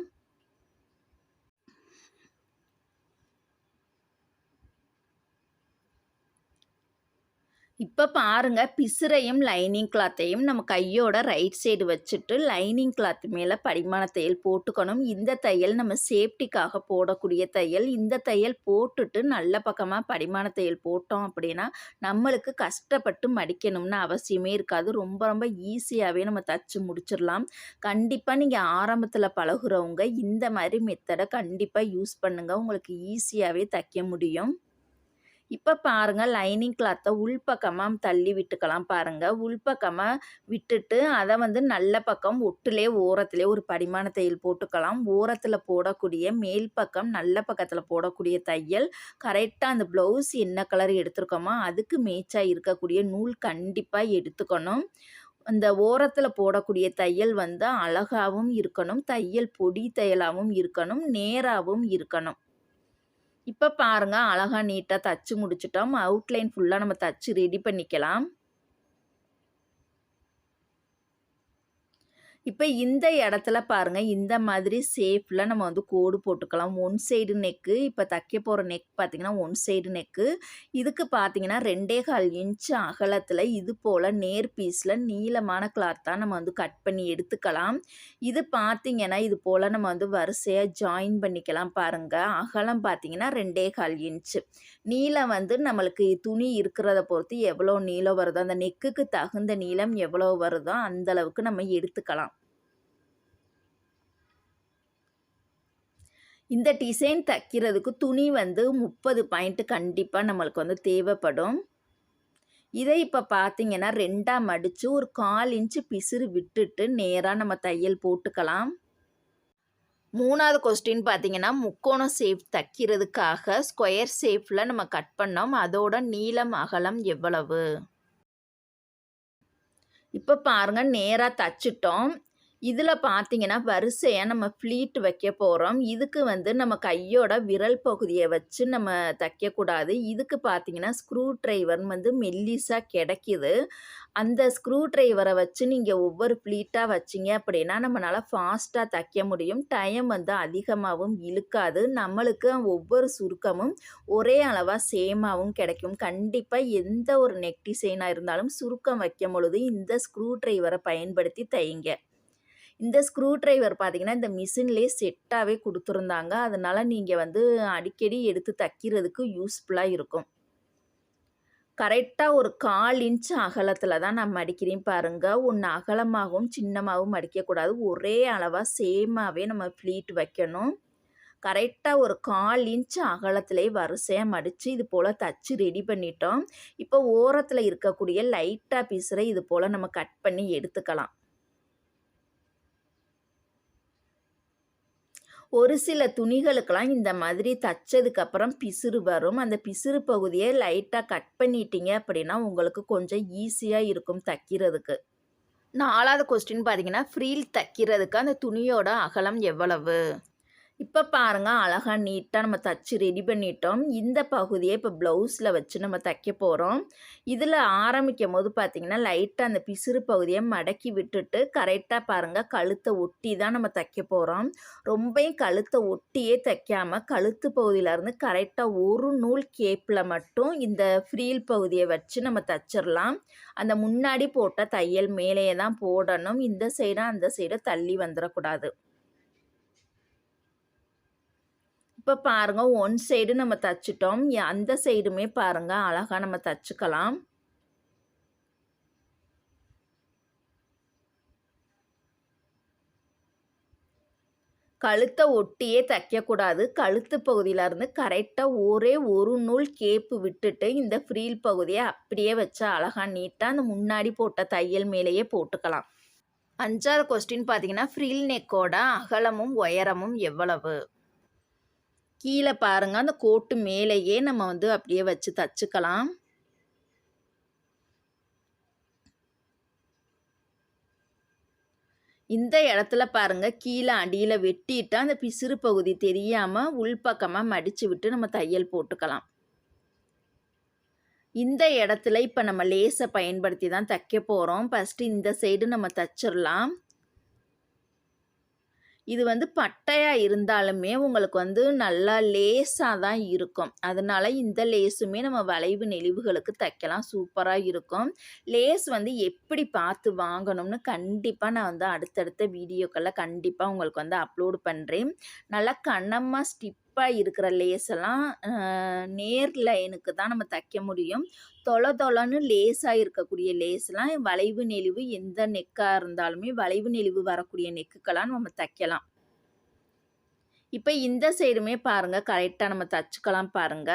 இப்போ பாருங்க பிசுரையும் லைனிங் கிளாத்தையும் நம்ம கையோட ரைட் சைடு வச்சுட்டு லைனிங் கிளாத் மேலே படிமான தையல் போட்டுக்கணும். இந்த தையல் நம்ம சேஃப்டிக்காக போடக்கூடிய தையல். இந்த தையல் போட்டுட்டு நல்ல பக்கமாக படிமான தையல் போட்டோம் அப்படின்னா நம்மளுக்கு கஷ்டப்பட்டு மடிக்கணும்னு அவசியமே இருக்காது. ரொம்ப ரொம்ப ஈஸியாகவே நம்ம தச்சு முடிச்சிடலாம். கண்டிப்பாக நீங்கள் ஆரம்பத்தில் பழகுறவங்க இந்த மாதிரி மெத்தடை கண்டிப்பாக யூஸ் பண்ணுங்கள், உங்களுக்கு ஈஸியாகவே தைக்க முடியும். இப்போ பாருங்கள் லைனிங் கிளாத்தை உள்பக்கமாக தள்ளி விட்டுக்கலாம். பாருங்கள் உள்பக்கமாக விட்டுட்டு அதை நல்ல பக்கம் ஒட்டுலே ஓரத்துலே ஒரு படிமான தையல் போட்டுக்கலாம். ஓரத்தில் போடக்கூடிய மேல் பக்கம் நல்ல பக்கத்தில் போடக்கூடிய தையல் கரெக்டாக அந்த ப்ளவுஸ் என்ன கலர் எடுத்துருக்கோமோ அதுக்கு மேட்சாக இருக்கக்கூடிய நூல் கண்டிப்பாக எடுத்துக்கணும். அந்த ஓரத்தில் போடக்கூடிய தையல் அழகாகவும் இருக்கணும், தையல் பொடி தையலாகவும் இருக்கணும், நேராகவும் இருக்கணும். இப்போ பாருங்க அழகா நீட்டாக தச்சு முடிச்சிட்டோம். அவுட்லைன் ஃபுல்லாக நம்ம தச்சு ரெடி பண்ணிக்கலாம். இப்போ இந்த இடத்துல பாருங்கள் இந்த மாதிரி ஷேப்பில் நம்ம கோடு போட்டுக்கலாம். ஒன் சைடு நெக்கு, இப்போ தைக்க போகிற நெக் பார்த்திங்கன்னா ஒன் சைடு நெக்கு. இதுக்கு பார்த்திங்கன்னா 2.25 இன்ச் அகலத்தில் இது போல் நேர் பீஸில் நீளமான கிளாத்தாக நம்ம கட் பண்ணி எடுத்துக்கலாம். இது பார்த்திங்கன்னா இது போல் நம்ம வரிசையாக ஜாயின் பண்ணிக்கலாம். பாருங்கள் அகலம் பார்த்திங்கன்னா 2.25 இன்ச்சு. நீளம் நம்மளுக்கு துணி இருக்கிறத பொறுத்து எவ்வளோ நீளம் வருதோ அந்த நெக்குக்கு தகுந்த நீளம் எவ்வளோ வருதோ அந்தளவுக்கு நம்ம எடுத்துக்கலாம். இந்த டிசைன் தைக்கிறதுக்கு துணி 30 பாயிண்ட் கண்டிப்பாக நம்மளுக்கு தேவைப்படும். இதை இப்போ பார்த்தீங்கன்னா 2ஆக மடித்து ஒரு 1/4 இன்ச்சு பிசுறு விட்டுட்டு நேராக நம்ம தையல் போட்டுக்கலாம். 3வது கொஸ்டின் பார்த்தீங்கன்னா முக்கோண ஷேப் தைக்கிறதுக்காக ஸ்கொயர் ஷேப்பில் நம்ம கட் பண்ணோம், அதோட நீளம் அகலம் எவ்வளவு? இப்போ பாருங்கள் நேராக தச்சிட்டோம். இதில் பார்த்தீங்கன்னா வரிசையாக நம்ம ஃப்ளீட் வைக்க போகிறோம். இதுக்கு நம்ம கையோட விரல் பகுதியை வச்சு நம்ம தைக்கக்கூடாது. இதுக்கு பார்த்தீங்கன்னா ஸ்க்ரூ ட்ரைவர் மெல்லிஸாக கிடைக்கிது. அந்த ஸ்க்ரூ ட்ரைவரை வச்சு நீங்கள் ஒவ்வொரு ஃப்ளீட்டாக வச்சிங்க அப்படின்னா நம்மளால் ஃபாஸ்ட்டாக தைக்க முடியும். டைம் அதிகமாகவும் இழுக்காது. நம்மளுக்கு ஒவ்வொரு சுருக்கமும் ஒரே அளவாக சேமாகவும் கிடைக்கும். கண்டிப்பாக எந்த ஒரு நெக் டிசைனாக இருந்தாலும் சுருக்கம் வைக்கும் பொழுது இந்த ஸ்க்ரூ ட்ரைவரை பயன்படுத்தி தைங்க. இந்த ஸ்க்ரூ ட்ரைவர் பார்த்தீங்கன்னா இந்த மிஷின்லேயே செட்டாகவே கொடுத்துருந்தாங்க. அதனால் நீங்கள் அடிக்கடி எடுத்து தைக்கிறதுக்கு யூஸ்ஃபுல்லாக இருக்கும். கரெக்டாக ஒரு 1/4 இன்ச் அகலத்தில் தான் நான் மடிக்கிறேன் பாருங்கள். ஒன்று அகலமாகவும் சின்னமாகவும் மடிக்கக்கூடாது, ஒரே அளவாக சேமாகவே நம்ம ஃப்ளீட் வைக்கணும். கரெக்டாக ஒரு 1/4 இன்ச் அகலத்திலே வரிசையாக மடித்து இது போல் தச்சு ரெடி பண்ணிட்டோம். இப்போ ஓரத்தில் இருக்கக்கூடிய லைட்டாக பீஸரை இது போல் நம்ம கட் பண்ணி எடுத்துக்கலாம். ஒரு சில துணிகளுக்கெல்லாம் இந்த மாதிரி தைச்சதுக்கப்புறம் பிசுறு வரும். அந்த பிசுறு பகுதியை லைட்டாக கட் பண்ணிட்டீங்க அப்படின்னா உங்களுக்கு கொஞ்சம் ஈஸியாக இருக்கும் தைக்கிறதுக்கு. 4வது கொஸ்டின் பார்த்தீங்கன்னா ஃப்ரீல் தைக்கிறதுக்கு அந்த துணியோட அகலம் எவ்வளவு? இப்ப பாருங்க, அழகா நீட்டா நம்ம தச்சு ரெடி பண்ணிட்டோம். இந்த பகுதிய இப்ப ப்ளவுஸ்ல வச்சு நம்ம தைக்க போறோம். இதுல ஆரம்பிக்கும்போது பார்த்தீங்கன்னா, லைட்டா அந்த பிசிறு பகுதிய மடக்கி விட்டுட்டு, கரெக்ட்டா பாருங்க கழுத்த ஒட்டி தான் நம்ம தைக்க போறோம். ரொம்பயும் கழுத்த ஒட்டியே தைக்காம, கழுத்து பகுதியிலருந்து கரெக்ட்டா ஒரு நூல் கேப்ல மட்டும் இந்த ஃப்ரீல் பகுதிய வச்சு நம்ம தச்சிரலாம். அந்த முன்னாடி போட்ட தையல் மேலேயே தான் போடணும். இந்த சைடும், அந்த சைடும் தள்ளி வந்துரக்கூடாது. இப்ப பாருங்க, ஒன் சைடு நம்ம தச்சுட்டோம். அந்த சைடுமே பாருங்க, அழகா நம்ம தச்சுக்கலாம். கழுத்த ஒட்டியே தைக்கக்கூடாது. கழுத்து பகுதியிலருந்து கரெக்ட்டா ஒரே ஒரு நூல் கேப்பு விட்டுட்டு, இந்த ஃப்ரீல் பகுதிய அப்படியே வச்சு அழகா நீட்டா அந்த முன்னாடி போட்ட தையல் மேலேயே போட்டுக்கலாம். 5வது கொஸ்டின் பார்த்தீங்கன்னா, ஃப்ரில் நெக்கோட அகலமும், உயரமும் எவ்வளவு? கீழ பாருங்க, அந்த கோட்டு மேலேயே நம்ம வந்து அப்படியே வச்சு தச்சுக்கலாம். இந்த இடத்துல பாருங்க, கீழ அடியில வெட்டிட்டா, அந்த பிசிறு பகுதி தெரியாம உள்பக்கமா மடிச்சு விட்டு நம்ம தையல் போட்டுக்கலாம். இந்த இடத்துல இப்ப நம்ம லேஸ பயன்படுத்தி தான் தைக்க போறோம். ஃபர்ஸ்ட்டு இந்த சைடு நம்ம தச்சிரலாம். இது வந்து பட்டையா இருந்தாலுமே உங்களுக்கு வந்து நல்லா லேசா தான் இருக்கும். அதனால இந்த லேஸுமே நம்ம வளைவு நெளிவுகளுக்கு தைக்கலாம். சூப்பரா இருக்கும். லேஸ் வந்து எப்படி பார்த்து வாங்கணும்னு கண்டிப்பா நான் வந்து அடுத்தடுத்த வீடியோக்கள்ல கண்டிப்பா உங்களுக்கு வந்து அப்லோட் பண்றேன். நல்லா கனமா ஸ்டிப்பா இருக்கிற லேஸ் எல்லாம் நேர் லைனுக்கு தான் நம்ம தைக்க முடியும். தொல தொலன்னு லேசா இருக்கக்கூடிய லேஸ்லாம் வளைவு நெளிவு எந்த நெக்கா இருந்தாலுமே வளைவு நெளிவு வரக்கூடிய நெக்குக்கெல்லாம் நம்ம தைக்கலாம். இப்ப இந்த சைடுமே பாருங்க கரெக்ட்டா நம்ம தச்சுக்கலாம் பாருங்க.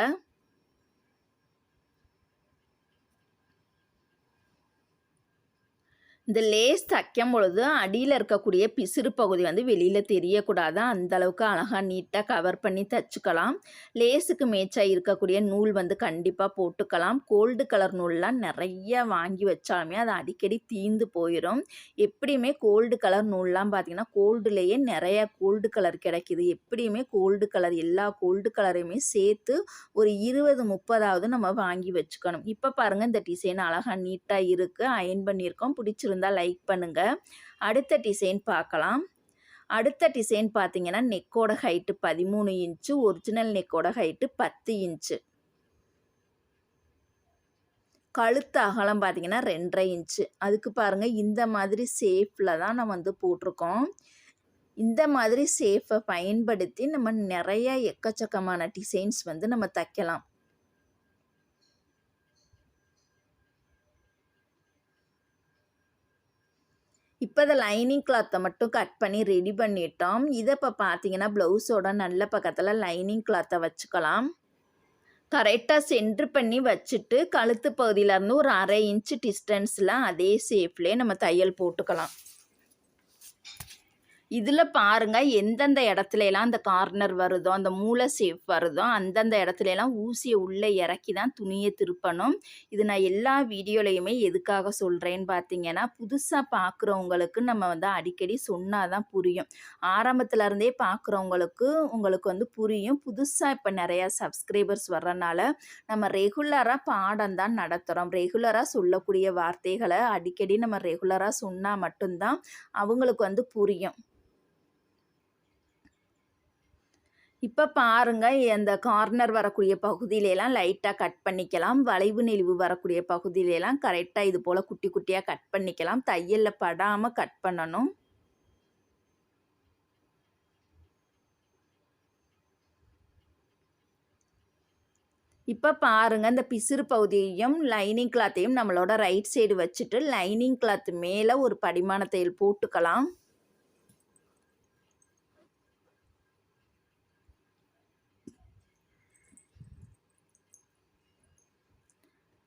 இந்த லேஸ் தைக்கும் பொழுது அடியில இருக்கக்கூடிய பிசிறு பகுதி வந்து வெளியில தெரியக்கூடாது. அந்த அளவுக்கு அழகா நீட்டா கவர் பண்ணி தச்சுக்கலாம். லேஸுக்கு மேட்சா இருக்கக்கூடிய நூல் வந்து கண்டிப்பா போட்டுக்கலாம். கோல்டு கலர் நூல்லாம் நெறைய வாங்கி வச்சாலுமே அது அடிக்கடி தீந்து போயிரும். எப்படியுமே கோல்டு கலர் நூல்லாம் பார்த்தீங்கன்னா, கோல்டுலேயே நெறைய கோல்டு கலர் கிடைக்குது. எப்படியுமே கோல்டு கலர் எல்லா கோல்டு கலரையுமே சேர்த்து ஒரு 20, 30வது நம்ம வாங்கி வச்சுக்கணும். இப்ப பாருங்க இந்த டிசைன் அழகா நீட்டா இருக்கு. அயர்ன் பண்ணியிருக்கோம். பிடிச்சிருந்தா லைக் பண்ணுங்க. அடுத்த டிசைன் பார்க்கலாம். அடுத்த டிசைன் பார்த்தீங்கன்னா, நெக்கோட ஹைட்டு 13 இன்ச்சு, ஒரிஜினல் நெக்கோட ஹைட்டு 10 இன்ச்சு. கழுத்து அகலம் பார்த்தீங்கன்னா 2 1/2 இன்ச்சு. அதுக்கு பாருங்க இந்த மாதிரி ஷேப்ல தான் நம்ம வந்து போட்டிருக்கோம். இந்த மாதிரி ஷேப்பை பயன்படுத்தி நம்ம நிறைய எக்கச்சக்கமான டிசைன்ஸ் வந்து நம்ம தைக்கலாம். இப்போ இந்த லைனிங் கிளாத்தை மட்டும் கட் பண்ணி ரெடி பண்ணிட்டோம். இதை இப்போ பார்த்தீங்கன்னா ப்ளவுஸோட நல்ல பக்கத்தில் லைனிங் கிளாத்தை வச்சுக்கலாம். கரெக்டாக சென்ட்ரு பண்ணி வச்சுட்டு கழுத்து பகுதியிலேருந்து ஒரு 1/2 இன்ச்சு டிஸ்டன்ஸில் அதே ஷேப்லேயே நம்ம தையல் போட்டுக்கலாம். இதில் பாருங்க எந்தெந்த இடத்துலலாம் அந்த கார்னர் வருதோ, அந்த மூலை ஷேப் வருதோ, அந்தந்த இடத்துலலாம் ஊசியை உள்ளே இறக்கி தான் துணியை திருப்பணும். இது நான் எல்லா வீடியோலையுமே எதுக்காக சொல்கிறேன்னு பார்த்தீங்கன்னா, புதுசாக பார்க்குறவங்களுக்கு நம்ம வந்து அடிக்கடி சொன்னால் தான் புரியும். ஆரம்பத்துலேருந்தே பார்க்குறவங்களுக்கு உங்களுக்கு வந்து புரியும். புதுசாக இப்போ நிறையா சப்ஸ்கிரைபர்ஸ் வர்றனால நம்ம ரெகுலராக பாடம் தான் நடத்துகிறோம். ரெகுலராக சொல்லக்கூடிய வார்த்தைகளை அடிக்கடி நம்ம ரெகுலராக சொன்னால் மட்டும்தான் அவங்களுக்கு வந்து புரியும். இப்போ பாருங்க அந்த கார்னர் வரக்கூடிய பகுதியிலலாம் லைட்டாக கட் பண்ணிக்கலாம். வளைவு நெளிவு வரக்கூடிய பகுதியிலலாம் கரெக்டாக இது போல் குட்டி குட்டியாக கட் பண்ணிக்கலாம். தையலில் படாமல் கட் பண்ணணும். இப்போ பாருங்க இந்த பிசிறு பகுதியையும் லைனிங் கிளாத்தையும் நம்மளோட ரைட் சைடு வச்சுட்டு லைனிங் கிளாத் மேலே ஒரு படிமான தையல் போட்டுக்கலாம்.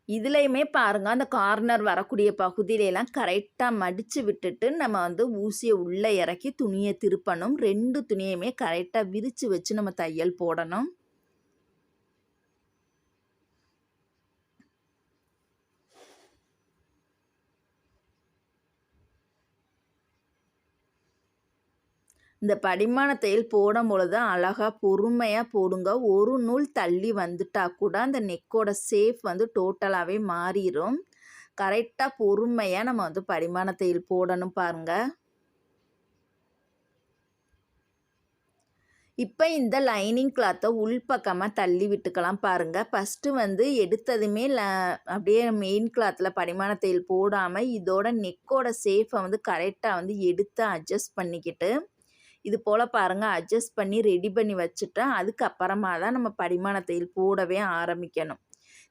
இதுலையுமே பாருங்க அந்த கார்னர் வரக்கூடிய பகுதியிலலாம் கரெக்டாக மடித்து விட்டுட்டு நம்ம வந்து ஊசியை உள்ளே இறக்கி துணியை திருப்பணும். 2 துணியுமே கரெக்டாக விரித்து வச்சு நம்ம தையல் போடணும். இந்த படிமான தையல் போடும் பொழுது அழகாக பொறுமையாக போடுங்க. ஒரு நூல் தள்ளி வந்துட்டா கூட அந்த நெக்கோட ஷேப் வந்து டோட்டலாகவே மாறிடும். கரெக்டாக பொறுமையாக நம்ம வந்து படிமான தையல் போடணும் பாருங்கள். இப்போ இந்த லைனிங் கிளாத்தை உள்பக்கமாக தள்ளி விட்டுக்கலாம் பாருங்கள். ஃபஸ்ட்டு வந்து எடுத்ததுமே அப்படியே மெயின் கிளாத்தில் படிமான தையல் போடாமல் இதோட நெக்கோட ஷேப்பை வந்து கரெக்டாக வந்து எடுத்து அட்ஜஸ்ட் பண்ணிக்கிட்டு இது போல் பாருங்கள் அட்ஜஸ்ட் பண்ணி ரெடி பண்ணி வச்சுட்டு அதுக்கப்புறமா தான் நம்ம படிமான தையல் போடவே ஆரம்பிக்கணும்.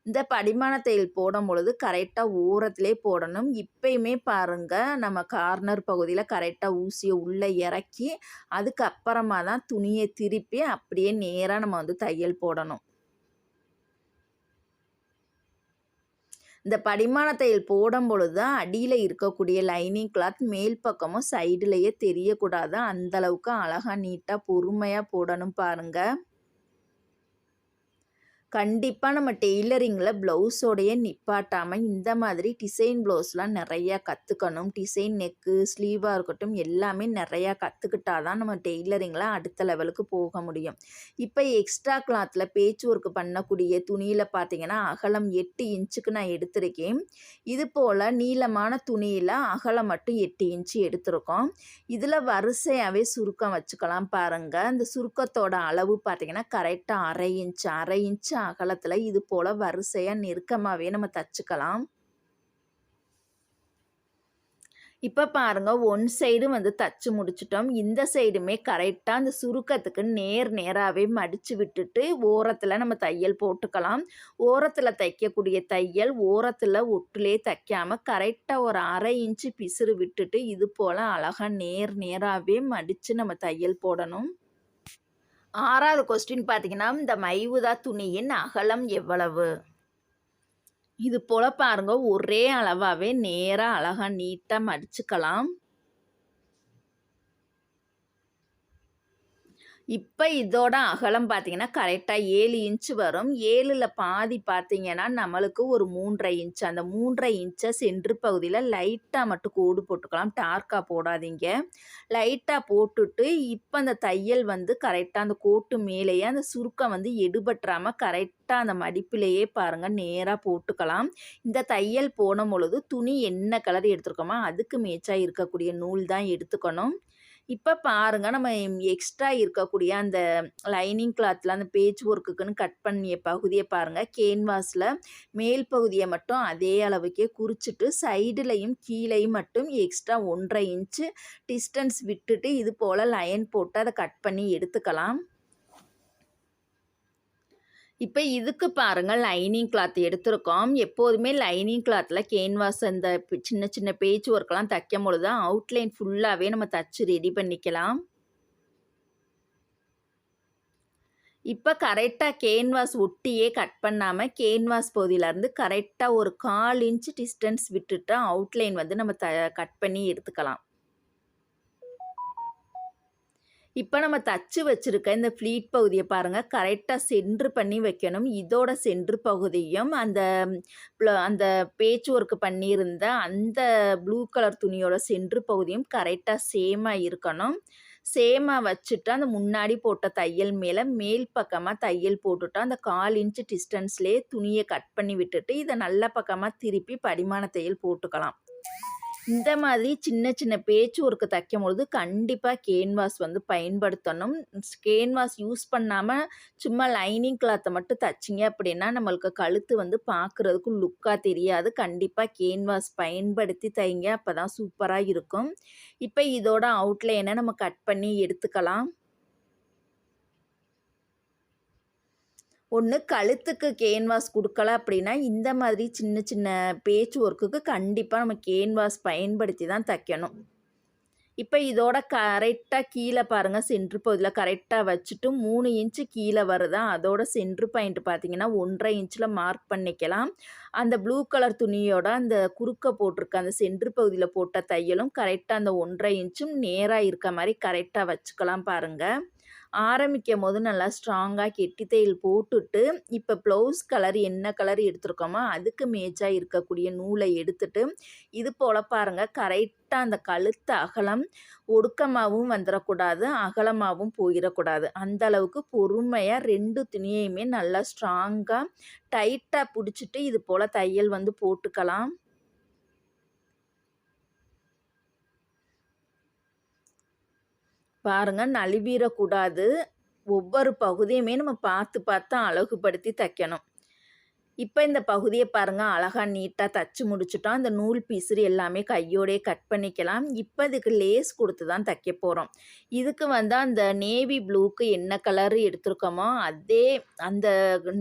இந்த படிமான தையல் போடும் பொழுது கரெக்டாக ஓரத்திலே போடணும். இப்பயுமே பாருங்கள் நம்ம கார்னர் பகுதியில் கரெக்டாக ஊசியை உள்ளே இறக்கி அதுக்கப்புறமா தான் துணியை திருப்பி அப்படியே நேராக நம்ம வந்து தையல் போடணும். இந்த படிமான தையல் போடும் பொழுது அடியில் இருக்கக்கூடிய லைனிங் கிளாத் மேல் பக்கமும் சைடுலேயே தெரியக்கூடாது. அந்தளவுக்கு அழகாக நீட்டாக பொறுமையாக போடணும் பாருங்கள். கண்டிப்பாக நம்ம டெய்லரிங்கில் ப்ளவுஸோடைய நிப்பாட்டாமல் இந்த மாதிரி டிசைன் ப்ளவுஸ்லாம் நிறையா கற்றுக்கணும். டிசைன் நெக்கு ஸ்லீவாக இருக்கட்டும் எல்லாமே நிறையா கற்றுக்கிட்டா தான் நம்ம டெய்லரிங்கில் அடுத்த லெவலுக்கு போக முடியும். இப்போ எக்ஸ்ட்ரா கிளாத்தில் பேட்ச் ஒர்க் பண்ணக்கூடிய துணியில் பார்த்தீங்கன்னா அகலம் 8 இன்ச்சுக்கு நான் எடுத்திருக்கேன். இது போல் நீளமான துணியில் அகலம் மட்டும் 8 இன்ச்சு எடுத்திருக்கோம். இதில் வரிசையாகவே சுருக்கம் வச்சுக்கலாம் பாருங்கள். இந்த சுருக்கத்தோட அளவு பார்த்தீங்கன்னா கரெக்டாக அரை இன்ச்சு அகலத்தில் இது போல் வரிசையாக நெருக்கமாகவே நம்ம தச்சுக்கலாம். இப்போ பாருங்கள் ஒன் சைடு வந்து தச்சு முடிச்சிட்டோம். இந்த சைடுமே கரெக்டாக அந்த சுருக்கத்துக்கு நேராகவே மடித்து விட்டுட்டு ஓரத்தில் நம்ம தையல் போட்டுக்கலாம். ஓரத்தில் தைக்கக்கூடிய தையல் ஓரத்தில் ஒட்டுலே தைக்காமல் கரெக்டாக ஒரு அரை இன்ச்சு பிசுறு விட்டுட்டு இது போல் அழகாக நேராகவே மடித்து நம்ம தையல் போடணும். 6வது கொஸ்டின் பார்த்தீங்கன்னா இந்த மைவுதா துணியின் அகலம் எவ்வளவு? இது போல் பாருங்கள் ஒரே அளவாகவே நேராக அழகாக நீட்டாக மடிச்சுக்கலாம். இப்போ இதோட அகலம் பார்த்தீங்கன்னா கரெக்டாக 7 இன்ச்சு வரும். 7ல் பாதி பார்த்தீங்கன்னா நம்மளுக்கு ஒரு 3.5 இன்ச்சு. அந்த 3.5 இன்ச்சை சென்ட்ரு பகுதியில் லைட்டாக மட்டும் கோடு போட்டுக்கலாம். டார்க்காக போடாதீங்க. லைட்டாக போட்டுட்டு இப்போ அந்த தையல் வந்து கரெக்டாக அந்த கோட்டு மேலேயே அந்த சுருக்கம் வந்து எடுபட்டுறாமல் கரெக்டாக அந்த மடிப்பிலேயே பாருங்கள் நேராக போட்டுக்கலாம். இந்த தையல் போடும் பொழுது துணி என்ன கலர் எடுத்துருக்கோமோ அதுக்கு மேட்சாக இருக்கக்கூடிய நூல் தான் எடுத்துக்கணும். இப்போ பாருங்கள் நம்ம எக்ஸ்ட்ரா இருக்கக்கூடிய அந்த லைனிங் கிளாத்தில் அந்த பேட்ச் ஒர்க்குக்குன்னு கட் பண்ணிய பகுதியை பாருங்கள். கேன்வாஸில் மேல் பகுதியை மட்டும் அதே அளவுக்கே குறிச்சிட்டு சைடுலையும் கீழேயும் மட்டும் எக்ஸ்ட்ரா 1.5 இன்ச்சு டிஸ்டன்ஸ் விட்டுட்டு இது போல் லைன் போட்டு அதை கட் பண்ணி எடுத்துக்கலாம். இப்போ இதுக்கு பாருங்கள் லைனிங் கிளாத் எடுத்திருக்கோம். எப்போதுமே லைனிங் கிளாத்தில் கேன்வாஸ் அந்த சின்ன சின்ன பேட்ச் ஒர்க்கெலாம் தைக்கும் பொழுது அவுட்லைன் ஃபுல்லாகவே நம்ம தச்சு ரெடி பண்ணிக்கலாம். இப்போ கரெக்டாக கேன்வாஸ் ஒட்டியே கட் பண்ணாமல் கேன்வாஸ் பகுதியிலேருந்து கரெக்டாக ஒரு 1/4 இன்ச்சு டிஸ்டன்ஸ் விட்டுட்டு அவுட்லைன் வந்து நம்ம கட் பண்ணி எடுத்துக்கலாம். இப்போ நம்ம தச்சு வச்சுருக்க இந்த ஃப்ளீட் பகுதியை பாருங்கள் கரெக்டாக சென்ட்ரு பண்ணி வைக்கணும். இதோட சென்ட்ரு பகுதியும் அந்த பேட்ச் ஒர்க் பண்ணியிருந்த அந்த ப்ளூ கலர் துணியோட சென்ட்ரு பகுதியும் கரெக்டாக சேமாக இருக்கணும். சேமாக வச்சுட்டு அந்த முன்னாடி போட்ட தையல் மேலே மேல் பக்கமாக தையல் போட்டுட்டு அந்த 1/4 இன்ச்சு டிஸ்டன்ஸ்லேயே துணியை கட் பண்ணி விட்டுட்டு இதை நல்ல பக்கமாக திருப்பி படிமான தையல் போட்டுக்கலாம். இந்த மாதிரி சின்ன சின்ன பேட்ச் ஒர்க்கு தைக்கும்பொழுது கண்டிப்பாக கேன்வாஸ் வந்து பயன்படுத்தணும். கேன்வாஸ் யூஸ் பண்ணாமல் சும்மா லைனிங் கிளாத்தை மட்டும் தைச்சிங்க அப்படின்னா நம்மளுக்கு கழுத்து வந்து பார்க்குறதுக்கு லுக்காக தெரியாது. கண்டிப்பாக கேன்வாஸ் பயன்படுத்தி தைங்க, அப்போ தான் சூப்பராக இருக்கும். இப்போ இதோட அவுட்லைனை நம்ம கட் பண்ணி எடுத்துக்கலாம். ஒன்று கழுத்துக்கு கேன்வாஸ் கொடுக்கல அப்படின்னா இந்த மாதிரி சின்ன சின்ன பேட்ச் ஒர்க்குக்கு கண்டிப்பாக நம்ம கேன்வாஸ் பயன்படுத்தி தான் தைக்கணும். இப்போ இதோட கரெக்டாக கீழே பாருங்கள் சென்ட்ரு பகுதியில் கரெக்டாக வச்சுட்டு 3 இன்ச்சு கீழே வருதா அதோட சென்ட்ரு பாயிண்ட் பார்த்தீங்கன்னா 1.5 இன்ச்சில் மார்க் பண்ணிக்கலாம். அந்த ப்ளூ கலர் துணியோட அந்த குறுக்க போட்டிருக்க அந்த சென்ட்ரு பகுதியில் போட்ட தையலும் கரெக்டாக அந்த 1.5 இன்ச்சும் நேராக இருக்க மாதிரி கரெக்டாக வச்சுக்கலாம் பாருங்கள். ஆரம்பிக்கும்போது நல்லா ஸ்ட்ராங்கா கெட்டி தையல் போட்டுட்டு, இப்ப ப்ளவுஸ் கலர் என்ன கலர் எடுத்திருக்கோமோ, அதுக்கு மேட்சா இருக்கக்கூடிய நூலை எடுத்துட்டு, இது போல பாருங்க கரெக்ட்டா அந்த கழுத்து அகலம் ஒடுக்கமாவும் வந்துறக்கூடாது, அகலமாவும் போயிறக்கூடாது. அந்த அளவுக்கு பொறுமையா 2 துணியையுமே நல்லா ஸ்ட்ராங்கா டைட்டா புடிச்சிட்டு, இது போல தையல் வந்து போட்டுக்கலாம். பாருங்க நழுவிறக்கூடாது. ஒவ்வொரு பகுதியுமே நம்ம பார்த்து பார்த்து அழகுபடுத்தி தைக்கணும். இப்ப இந்த பகுதிய பாருங்க அழகா நீட்டா தச்சு முடிச்சுட்டோம். அந்த நூல் பீஸு எல்லாமே கையோடயே கட் பண்ணிக்கலாம். இப்ப இதுக்கு லேஸ் குடுத்து தான் தைக்க போறோம். இதுக்கு வந்து அந்த நேவி ப்ளூக்கு என்ன கலர் எடுத்திருக்கோமோ, அதே அந்த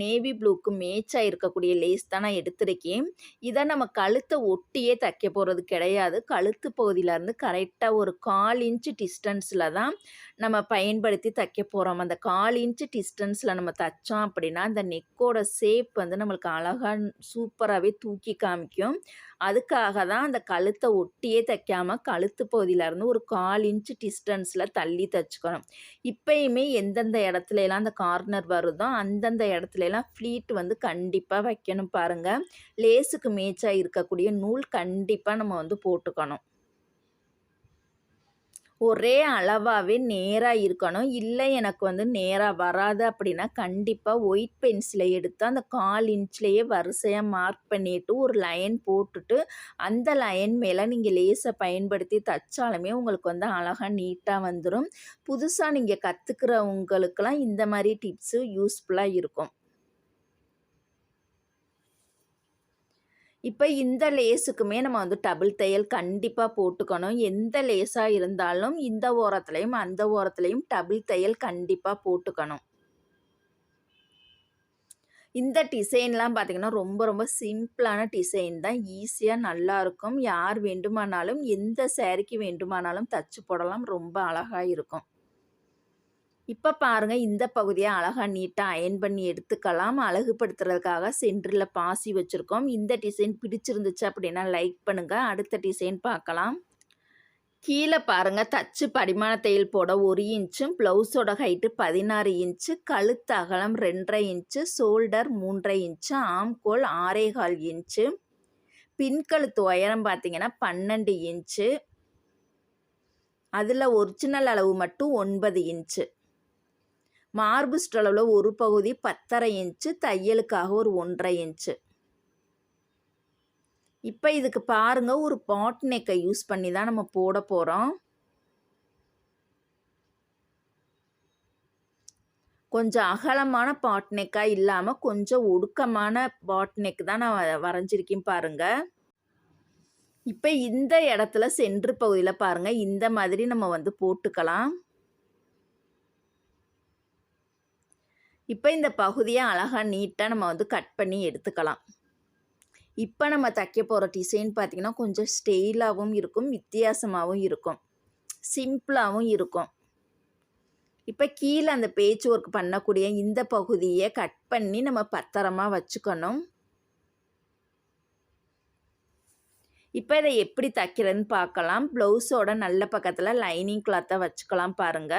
நேவி ப்ளூக்கு மேட்சா இருக்கக்கூடிய லேஸ் தான் நான் எடுத்திருக்கேன். இத நம்ம கழுத்த ஒட்டியே தைக்க போறது கிடையாது. கழுத்து பகுதியிலருந்து கரெக்ட்டா ஒரு 1/4 இன்ச் டிஸ்டன்ஸ்ல தான் நம்ம பயன்படுத்தி தைக்க போறோம். அந்த 1/4 இன்ச் டிஸ்டன்ஸ்ல நம்ம தச்சோம் அப்படின்னா, அந்த நெக்கோட ஷேப் வந்து நம்மளுக்கு அழகா சூப்பராவே தூக்கி காமிக்கும். அதுக்காக தான் அந்த கழுத்த ஒட்டியே தைக்காம, கழுத்து பகுதியிலருந்து ஒரு 1/4 இன்ச் டிஸ்டன்ஸ்ல தள்ளி தச்சுக்கணும். இப்பயுமே எந்தெந்த இடத்துலலாம் அந்த கார்னர் வருதோ, அந்தந்த இடத்துலலாம் ஃப்ளீட் வந்து கண்டிப்பா வைக்கணும் பாருங்க. லேஸுக்கு மேட்சா இருக்கக்கூடிய நூல் கண்டிப்பா நம்ம வந்து போட்டுக்கணும். ஒரே அளவாவே நேரா இருக்கணும். இல்ல எனக்கு வந்து நேரா வராது அப்படின்னா, கண்டிப்பா ஒயிட் பென்சில எடுத்து அந்த 1/4 இன்ச்லயே வரிசையா மார்க் பண்ணிட்டு, ஒரு லைன் போட்டுட்டு, அந்த லைன் மேல நீங்க லேஸ பயன்படுத்தி தச்சாலுமே உங்களுக்கு வந்து அழகா நீட்டா வந்துரும். புதுசா நீங்க கத்துக்கிறவங்களுக்கெல்லாம் இந்த மாரி டிப்ஸு யூஸ்ஃபுல்லா இருக்கும். இப்ப இந்த லேஸுக்குமே நம்ம வந்து டபுள் தையல் கண்டிப்பா போட்டுக்கணும். எந்த லேஸா இருந்தாலும் இந்த ஓரத்துலயும், அந்த ஓரத்துலயும் டபுள் தையல் கண்டிப்பா போட்டுக்கணும். இந்த டிசைன்லாம் பார்த்தீங்கன்னா, ரொம்ப ரொம்ப சிம்பிளான டிசைன் தான். ஈஸியா நல்லாருக்கும். யார் வேண்டுமானாலும், எந்த சாரீக்கு வேண்டுமானாலும் தச்சு போடலாம். ரொம்ப அழகா இருக்கும். இப்ப பாருங்க இந்த பகுதிய அழகா நீட்டா அயர்ன் பண்ணி எடுத்துக்கலாம். அழகுபடுத்துறதுக்காக சென்டர்ல பாசி வச்சிருக்கோம். இந்த டிசைன் பிடிச்சிருந்துச்சு அப்படின்னா லைக் பண்ணுங்க. அடுத்த டிசைன் பார்க்கலாம். கீழ பாருங்க தச்சு படிமான தையல் போட 1 இன்ச்சும், ப்ளவுஸோட ஹைட்டு 16 இன்ச்சு, கழுத்து அகலம் 2 1/2 இன்ச்சு, ஷோல்டர் 3 1/2 இன்ச்சு, ஆம்கோல் 6 1/4 இன்ச்சு, பின்கழுத்து உயரம் பார்த்தீங்கன்னா 12 இன்ச்சு. அதுல ஒரிஜினல் அளவு மட்டும் 9 இன்ச்சு. மார்பு சுற்றளவுல ஒரு பகுதி 10 1/2 இன்ச்சு, தையலுக்காக ஒரு 1 1/2 இன்ச்சு. இப்ப இதுக்கு பாருங்க ஒரு பாட் நெக்க யூஸ் பண்ணி தான் நம்ம போட போறோம். கொஞ்சம் அகலமான பாட் நெக்கா இல்லாம கொஞ்சம் ஒடுக்கமான பாட் நெக் தான் நான் வரைஞ்சிருக்கேன் பாருங்க. இப்ப இந்த இடத்துல சென்டர் பகுதியில பாருங்க இந்த மாதிரி நம்ம வந்து போட்டுக்கலாம். இப்ப இந்த பகுதிய அழகா நீட்டா நம்ம வந்து கட் பண்ணி எடுத்துக்கலாம். இப்ப நம்ம தைக்க போற டிசைன் பார்த்தீங்கன்னா, கொஞ்சம் ஸ்டைலாவும் இருக்கும், வித்தியாசமாவும் இருக்கும். சிம்பிளாவும் இருக்கும். இப்ப கீழ அந்த பேட்ச் ஒர்க் பண்ணக்கூடிய இந்த பகுதிய கட் பண்ணி நம்ம பத்திரமா வச்சுக்கணும். இப்ப இத எப்படி தைக்கிறதுன்னு பார்க்கலாம். ப்ளவுஸோட நல்ல பக்கத்துல லைனிங் கிளாத்த வச்சுக்கலாம் பாருங்க.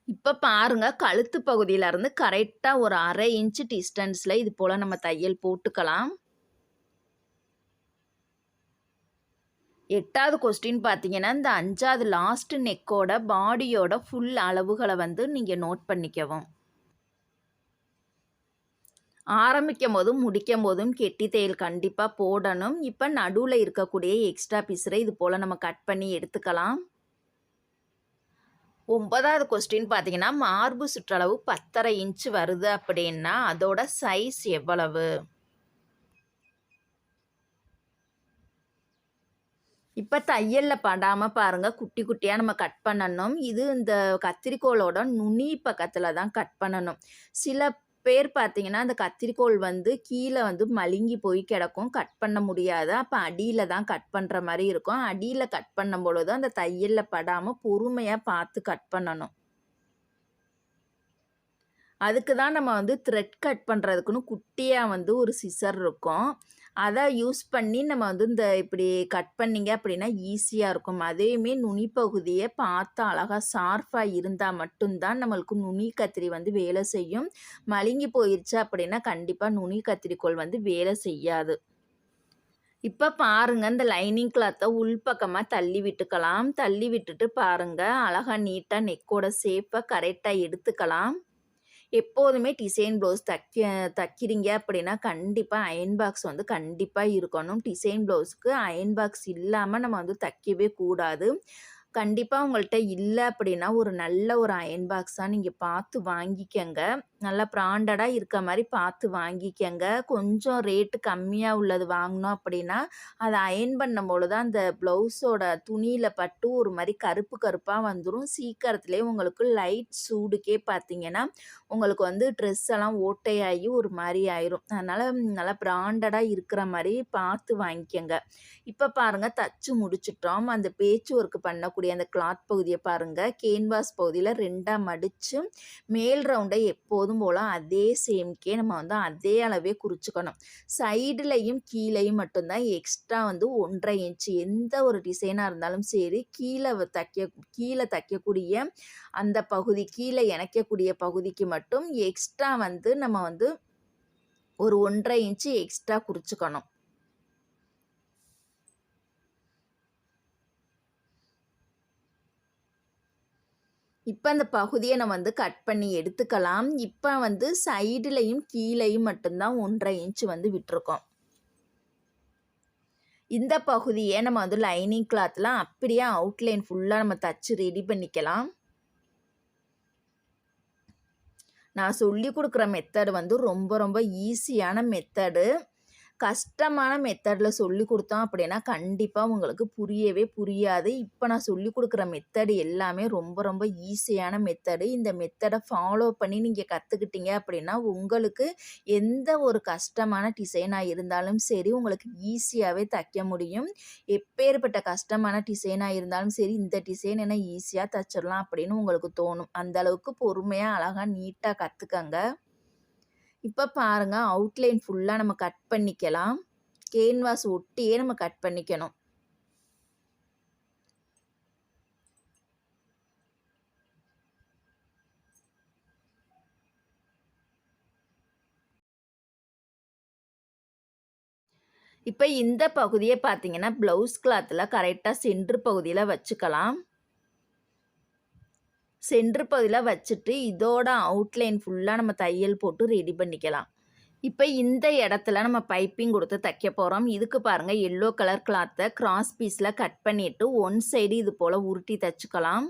இப்ப பாருங்க கழுத்து பகுதியிலருந்து கரெக்ட்டா ஒரு 1/2 இன்ச் டிஸ்டன்ஸ்ல இது போல நம்ம தையல் போட்டுக்கலாம். 8வது கொஸ்டின் பார்த்தீங்கன்னா, இந்த 5வது லாஸ்ட் நெக்கோட பாடியோட ஃபுல் அளவுகள வந்து நீங்க நோட் பண்ணிக்கவும். ஆரம்பிக்கும்போதும், முடிக்கும்போதும் கெட்டி தையல் கண்டிப்பா போடணும். இப்ப நடுவுல இருக்கக்கூடிய எக்ஸ்ட்ரா பீஸர இது போல நம்ம கட் பண்ணி எடுத்துக்கலாம். 9வது கொஸ்டின் பார்த்தீங்கன்னா, மார்பு சுற்றளவு 10 1/2 இன்ச் வருது அப்படின்னா, அதோட சைஸ் எவ்வளவு? இப்ப தையல்ல படாம பாருங்க குட்டி குட்டியா நம்ம கட் பண்ணணும். இது இந்த கத்திரிக்கோலோட நுனி பக்கத்துல தான் கட் பண்ணணும். சில பேர் பார்த்தீங்கன்னா, அந்த கத்திரிக்கோல் வந்து கீழ வந்து மழுங்கி போய் கிடக்கும். கட் பண்ண முடியாது. அப்ப அடியில தான் கட் பண்ற மாரி இருக்கும். அடியில கட் பண்ணும்பொழுது அந்த தையல்ல படாம பொறுமையா பார்த்து கட் பண்ணணும். அதுக்கு தான் நம்ம வந்து த்ரெட் கட் பண்ணுறதுக்குன்னு குட்டியா வந்து ஒரு சிசர் இருக்கும். அதை யூஸ் பண்ணி நம்ம வந்து இந்த இப்படி கட் பண்ணிங்க அப்படின்னா ஈஸியாக இருக்கும். அதேயுமே நுனி பகுதியை பார்த்து அழகாக ஷார்ப்பாக இருந்தால் மட்டும்தான் நம்மளுக்கு நுனி கத்திரி வந்து வேலை செய்யும். மழுங்கி போயிருச்சு அப்படின்னா கண்டிப்பாக நுனி கத்திரிக்கோல் வந்து வேலை செய்யாது. இப்போ பாருங்க, இந்த லைனிங் கிளாத்தை உள்பக்கமாக தள்ளி விட்டுக்கலாம். தள்ளி விட்டுட்டு பாருங்க, அழகாக நீட்டாக நெக்கோட ஷேப்பை கரெக்டாக எடுத்துக்கலாம். எப்போதுமே டிசைன் ப்ளவுஸ் தைக்கிறீங்க அப்படின்னா கண்டிப்பாக அயர்ன் பாக்ஸ் வந்து கண்டிப்பாக இருக்கணும். டிசைன் ப்ளவுஸுக்கு அயர்ன் பாக்ஸ் இல்லாமல் நம்ம வந்து தைக்கவே கூடாது. கண்டிப்பாக உங்கள்கிட்ட இல்லை அப்படின்னா ஒரு நல்ல ஒரு அயர்ன் பாக்ஸாக நீங்கள் பார்த்து வாங்கிக்கங்க. நல்லா பிராண்டடாக இருக்க மாதிரி பார்த்து வாங்கிக்கங்க. கொஞ்சம் ரேட்டு கம்மியாக உள்ளது வாங்கினோம் அப்படின்னா அதை அயர்ன் பண்ணும்போது தான் அந்த ப்ளவுஸோட துணியில் பட்டு ஒரு மாதிரி கருப்பு கருப்பாக வந்துடும். சீக்கிரத்துலேயே உங்களுக்கு லைட் சூடுக்கே பார்த்தீங்கன்னா உங்களுக்கு வந்து ட்ரெஸ் எல்லாம் ஓட்டையாகி ஒரு மாதிரி ஆயிரும். அதனால் நல்லா பிராண்டடாக இருக்கிற மாதிரி பார்த்து வாங்கிக்கங்க. இப்போ பாருங்கள், தச்சு முடிச்சிட்டோம். அந்த பேச்சு ஒர்க்கு பண்ணக்கூடிய அந்த கிளாத் பகுதியை பாருங்கள், கேன்வாஸ் பகுதியில் 2ஆக மடித்து மேல் ரவுண்டை எப்போதும் போல் அதே சேம்க்கே நம்ம வந்து அதே அளவே குறிச்சிக்கணும். சைடுலையும் கீழையும் மட்டும்தான் எக்ஸ்ட்ரா வந்து 1.5 இன்ச்சு எந்த ஒரு டிசைனாக இருந்தாலும் சரி கீழே தைக்கக்கூடிய அந்த பகுதி கீழே இணைக்கக்கூடிய பகுதிக்கு மட்டும் எக்ஸ்ட்ரா வந்து நம்ம வந்து ஒரு 1.5 இன்ச்சு எக்ஸ்ட்ரா குறிச்சிக்கணும். இப்போ அந்த பகுதியை நம்ம வந்து கட் பண்ணி எடுத்துக்கலாம். இப்போ வந்து சைடுலையும் கீழையும் மட்டும்தான் 1.5 இன்ச்சு வந்து விட்டுருக்கோம். இந்த பகுதியை நம்ம வந்து லைனிங் கிளாத்தில் அப்படியே அவுட்லைன் ஃபுல்லாக நம்ம தச்சு ரெடி பண்ணிக்கலாம். நான் சொல்லி கொடுக்குற மெத்தடு வந்து ரொம்ப ரொம்ப ஈஸியான மெத்தடு. கஷ்டமான மெத்தடில் சொல்லி கொடுத்தோம் அப்படின்னா கண்டிப்பாக உங்களுக்கு புரியவே புரியாது. இப்போ நான் சொல்லி கொடுக்குற மெத்தடு எல்லாமே ரொம்ப ரொம்ப ஈஸியான மெத்தடு. இந்த மெத்தடை ஃபாலோ பண்ணி நீங்கள் கற்றுக்கிட்டீங்க அப்படின்னா உங்களுக்கு எந்த ஒரு கஷ்டமான டிசைனாக இருந்தாலும் சரி உங்களுக்கு ஈஸியாகவே தைக்க முடியும். எப்பேற்பட்ட கஷ்டமான டிசைனாக இருந்தாலும் சரி இந்த டிசைன் என்ன ஈஸியாக தைச்சிடலாம் அப்படின்னு உங்களுக்கு தோணும். அந்த அளவுக்கு பொறுமையாக அழகாக நீட்டாக கற்றுக்கங்க. இப்போ பாருங்கள், அவுட்லைன் ஃபுல்லாக நம்ம கட் பண்ணிக்கலாம். கேன்வாஸ் ஒட்டியே நம்ம கட் பண்ணிக்கணும். இப்போ இந்த பகுதியை பார்த்தீங்கன்னா ப்ளவுஸ் கிளாத்தில் கரெக்டாக சென்ட்ரு பகுதியில் வச்சுக்கலாம். சென்ட்ரு பகுதியில் வச்சுட்டு இதோட அவுட்லைன் ஃபுல்லாக நம்ம தையல் போட்டு ரெடி பண்ணிக்கலாம். இப்போ இந்த இடத்துல நம்ம பைப்பிங் கொடுத்து தைக்க போகிறோம். இதுக்கு பாருங்கள், எல்லோ கலர் கிளாத்தை கிராஸ் பீஸில் கட் பண்ணிவிட்டு ஒன் சைடு இது போல் உருட்டி தைச்சிக்கலாம்.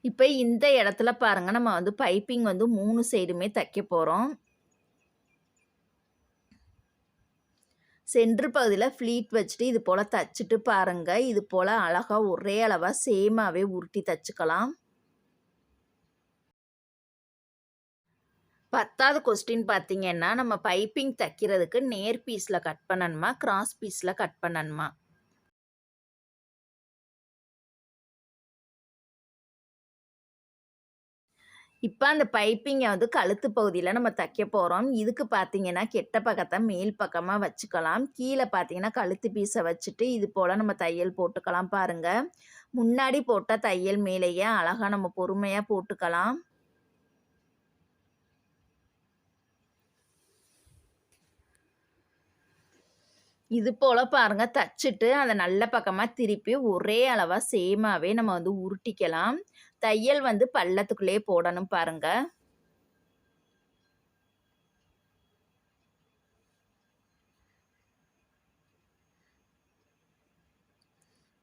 இப்போ இந்த இடத்துல பாருங்கள், நம்ம வந்து பைப்பிங் வந்து 3 சைடுமே தைக்க போகிறோம். சென்ட்ரு பகுதியில் ஃப்ளீட் வச்சுட்டு இது போல் தைச்சிட்டு பாருங்கள், இது போல் அழகாக ஒரே அளவாக சேமாகவே உருட்டி தைச்சிக்கலாம். 10வது கொஸ்டின் பார்த்தீங்கன்னா, நம்ம பைப்பிங் தைக்கிறதுக்கு நேர் பீஸில் கட் பண்ணணுமா கிராஸ் பீஸில் கட் பண்ணணுமா? இப்போ அந்த பைப்பிங்கை வந்து கழுத்து பகுதியில் நம்ம தைக்க போகிறோம். இதுக்கு பார்த்தீங்கன்னா கெட்ட பக்கத்தை மேல் பக்கமாக வச்சுக்கலாம். கீழே பார்த்தீங்கன்னா கழுத்து பீஸை வச்சுட்டு இது போல் நம்ம தையல் போட்டுக்கலாம். பாருங்கள், முன்னாடி போட்ட தையல் மேலேயே அழகாக நம்ம பொறுமையாக போட்டுக்கலாம். இது போல் பாருங்கள், தைச்சிட்டு அதை நல்ல பக்கமாக திருப்பி ஒரே அளவாக சேமாகவே நம்ம வந்து உருட்டிக்கலாம். தையல் வந்து பள்ளத்துக்குள்ளே போடணும் பாருங்கள்.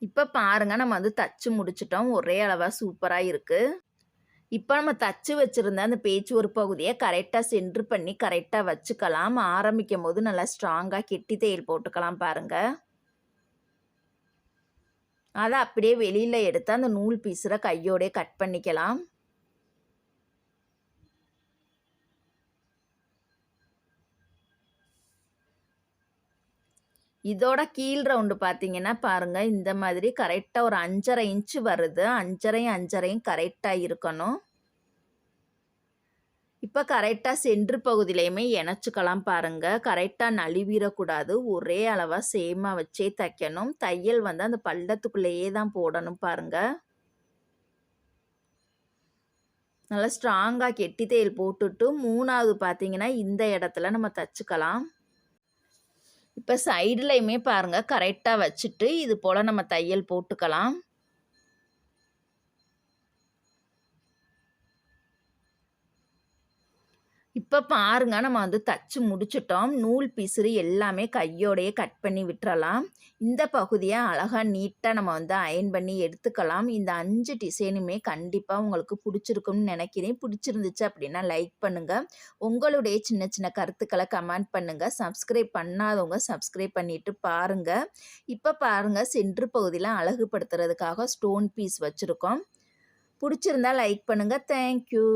இப்போ பாருங்கள், நம்ம வந்து தச்சு முடிச்சிட்டோம். ஒரே அளவாக சூப்பராக இருக்குது. இப்போ நம்ம தச்சு வச்சுருந்த அந்த பேச்சு ஒரு பகுதியை கரெக்டாக சென்ட்ரு பண்ணி கரெக்டாக வச்சுக்கலாம். ஆரம்பிக்கும் போது நல்லா ஸ்ட்ராங்காக கெட்டி தையல் போட்டுக்கலாம் பாருங்கள். அதை அப்படியே வெளியில் எடுத்து அந்த நூல் பீஸில் கையோடே கட் பண்ணிக்கலாம். இதோட கீழ் ரவுண்டு பார்த்தீங்கன்னா பாருங்கள், இந்த மாதிரி கரெக்டாக ஒரு 5.5 இன்ச்சு வருது. 5.5 கரெக்டாக இருக்கணும். இப்போ கரெக்டாக சென்ட்ரு பகுதியிலையுமே இணைச்சிக்கலாம் பாருங்க. கரெக்டாக நழுவிடக்கூடாது. ஒரே அளவாக சேமாக வச்சே தைக்கணும். தையல் வந்து அந்த பள்ளத்துக்குள்ளேயே தான் போடணும் பாருங்க. நல்லா ஸ்ட்ராங்காக கெட்டி தையல் போட்டுட்டு 3வது பார்த்தீங்கன்னா இந்த இடத்துல நம்ம தச்சுக்கலாம். இப்போ சைடுலையுமே பாருங்க கரெக்டாக வச்சுட்டு இது போல் நம்ம தையல் போட்டுக்கலாம். இப்போ பாருங்க நம்ம வந்து தச்சு முடிச்சிட்டோம். நூல் பிசுறு எல்லாமே கையோடையே கட் பண்ணி விட்டுறலாம். இந்த பகுதியை அழகாக நீட்டாக நம்ம வந்து அயர்ன் பண்ணி எடுத்துக்கலாம். இந்த 5 டிசைனுமே கண்டிப்பாக உங்களுக்கு பிடிச்சிருக்கும்னு நினைக்கிறேன். பிடிச்சிருந்துச்சு அப்படின்னா லைக் பண்ணுங்கள். உங்களுடைய சின்ன சின்ன கருத்துக்களை கமெண்ட் பண்ணுங்கள். சப்ஸ்கிரைப் பண்ணாதவங்க சப்ஸ்கிரைப் பண்ணிவிட்டு பாருங்கள். இப்போ பாருங்கள் சென்ட்ரு பகுதியில் அழகுபடுத்துறதுக்காக ஸ்டோன் பீஸ் வச்சுருக்கோம். பிடிச்சிருந்தா லைக் பண்ணுங்கள். தேங்க்யூ.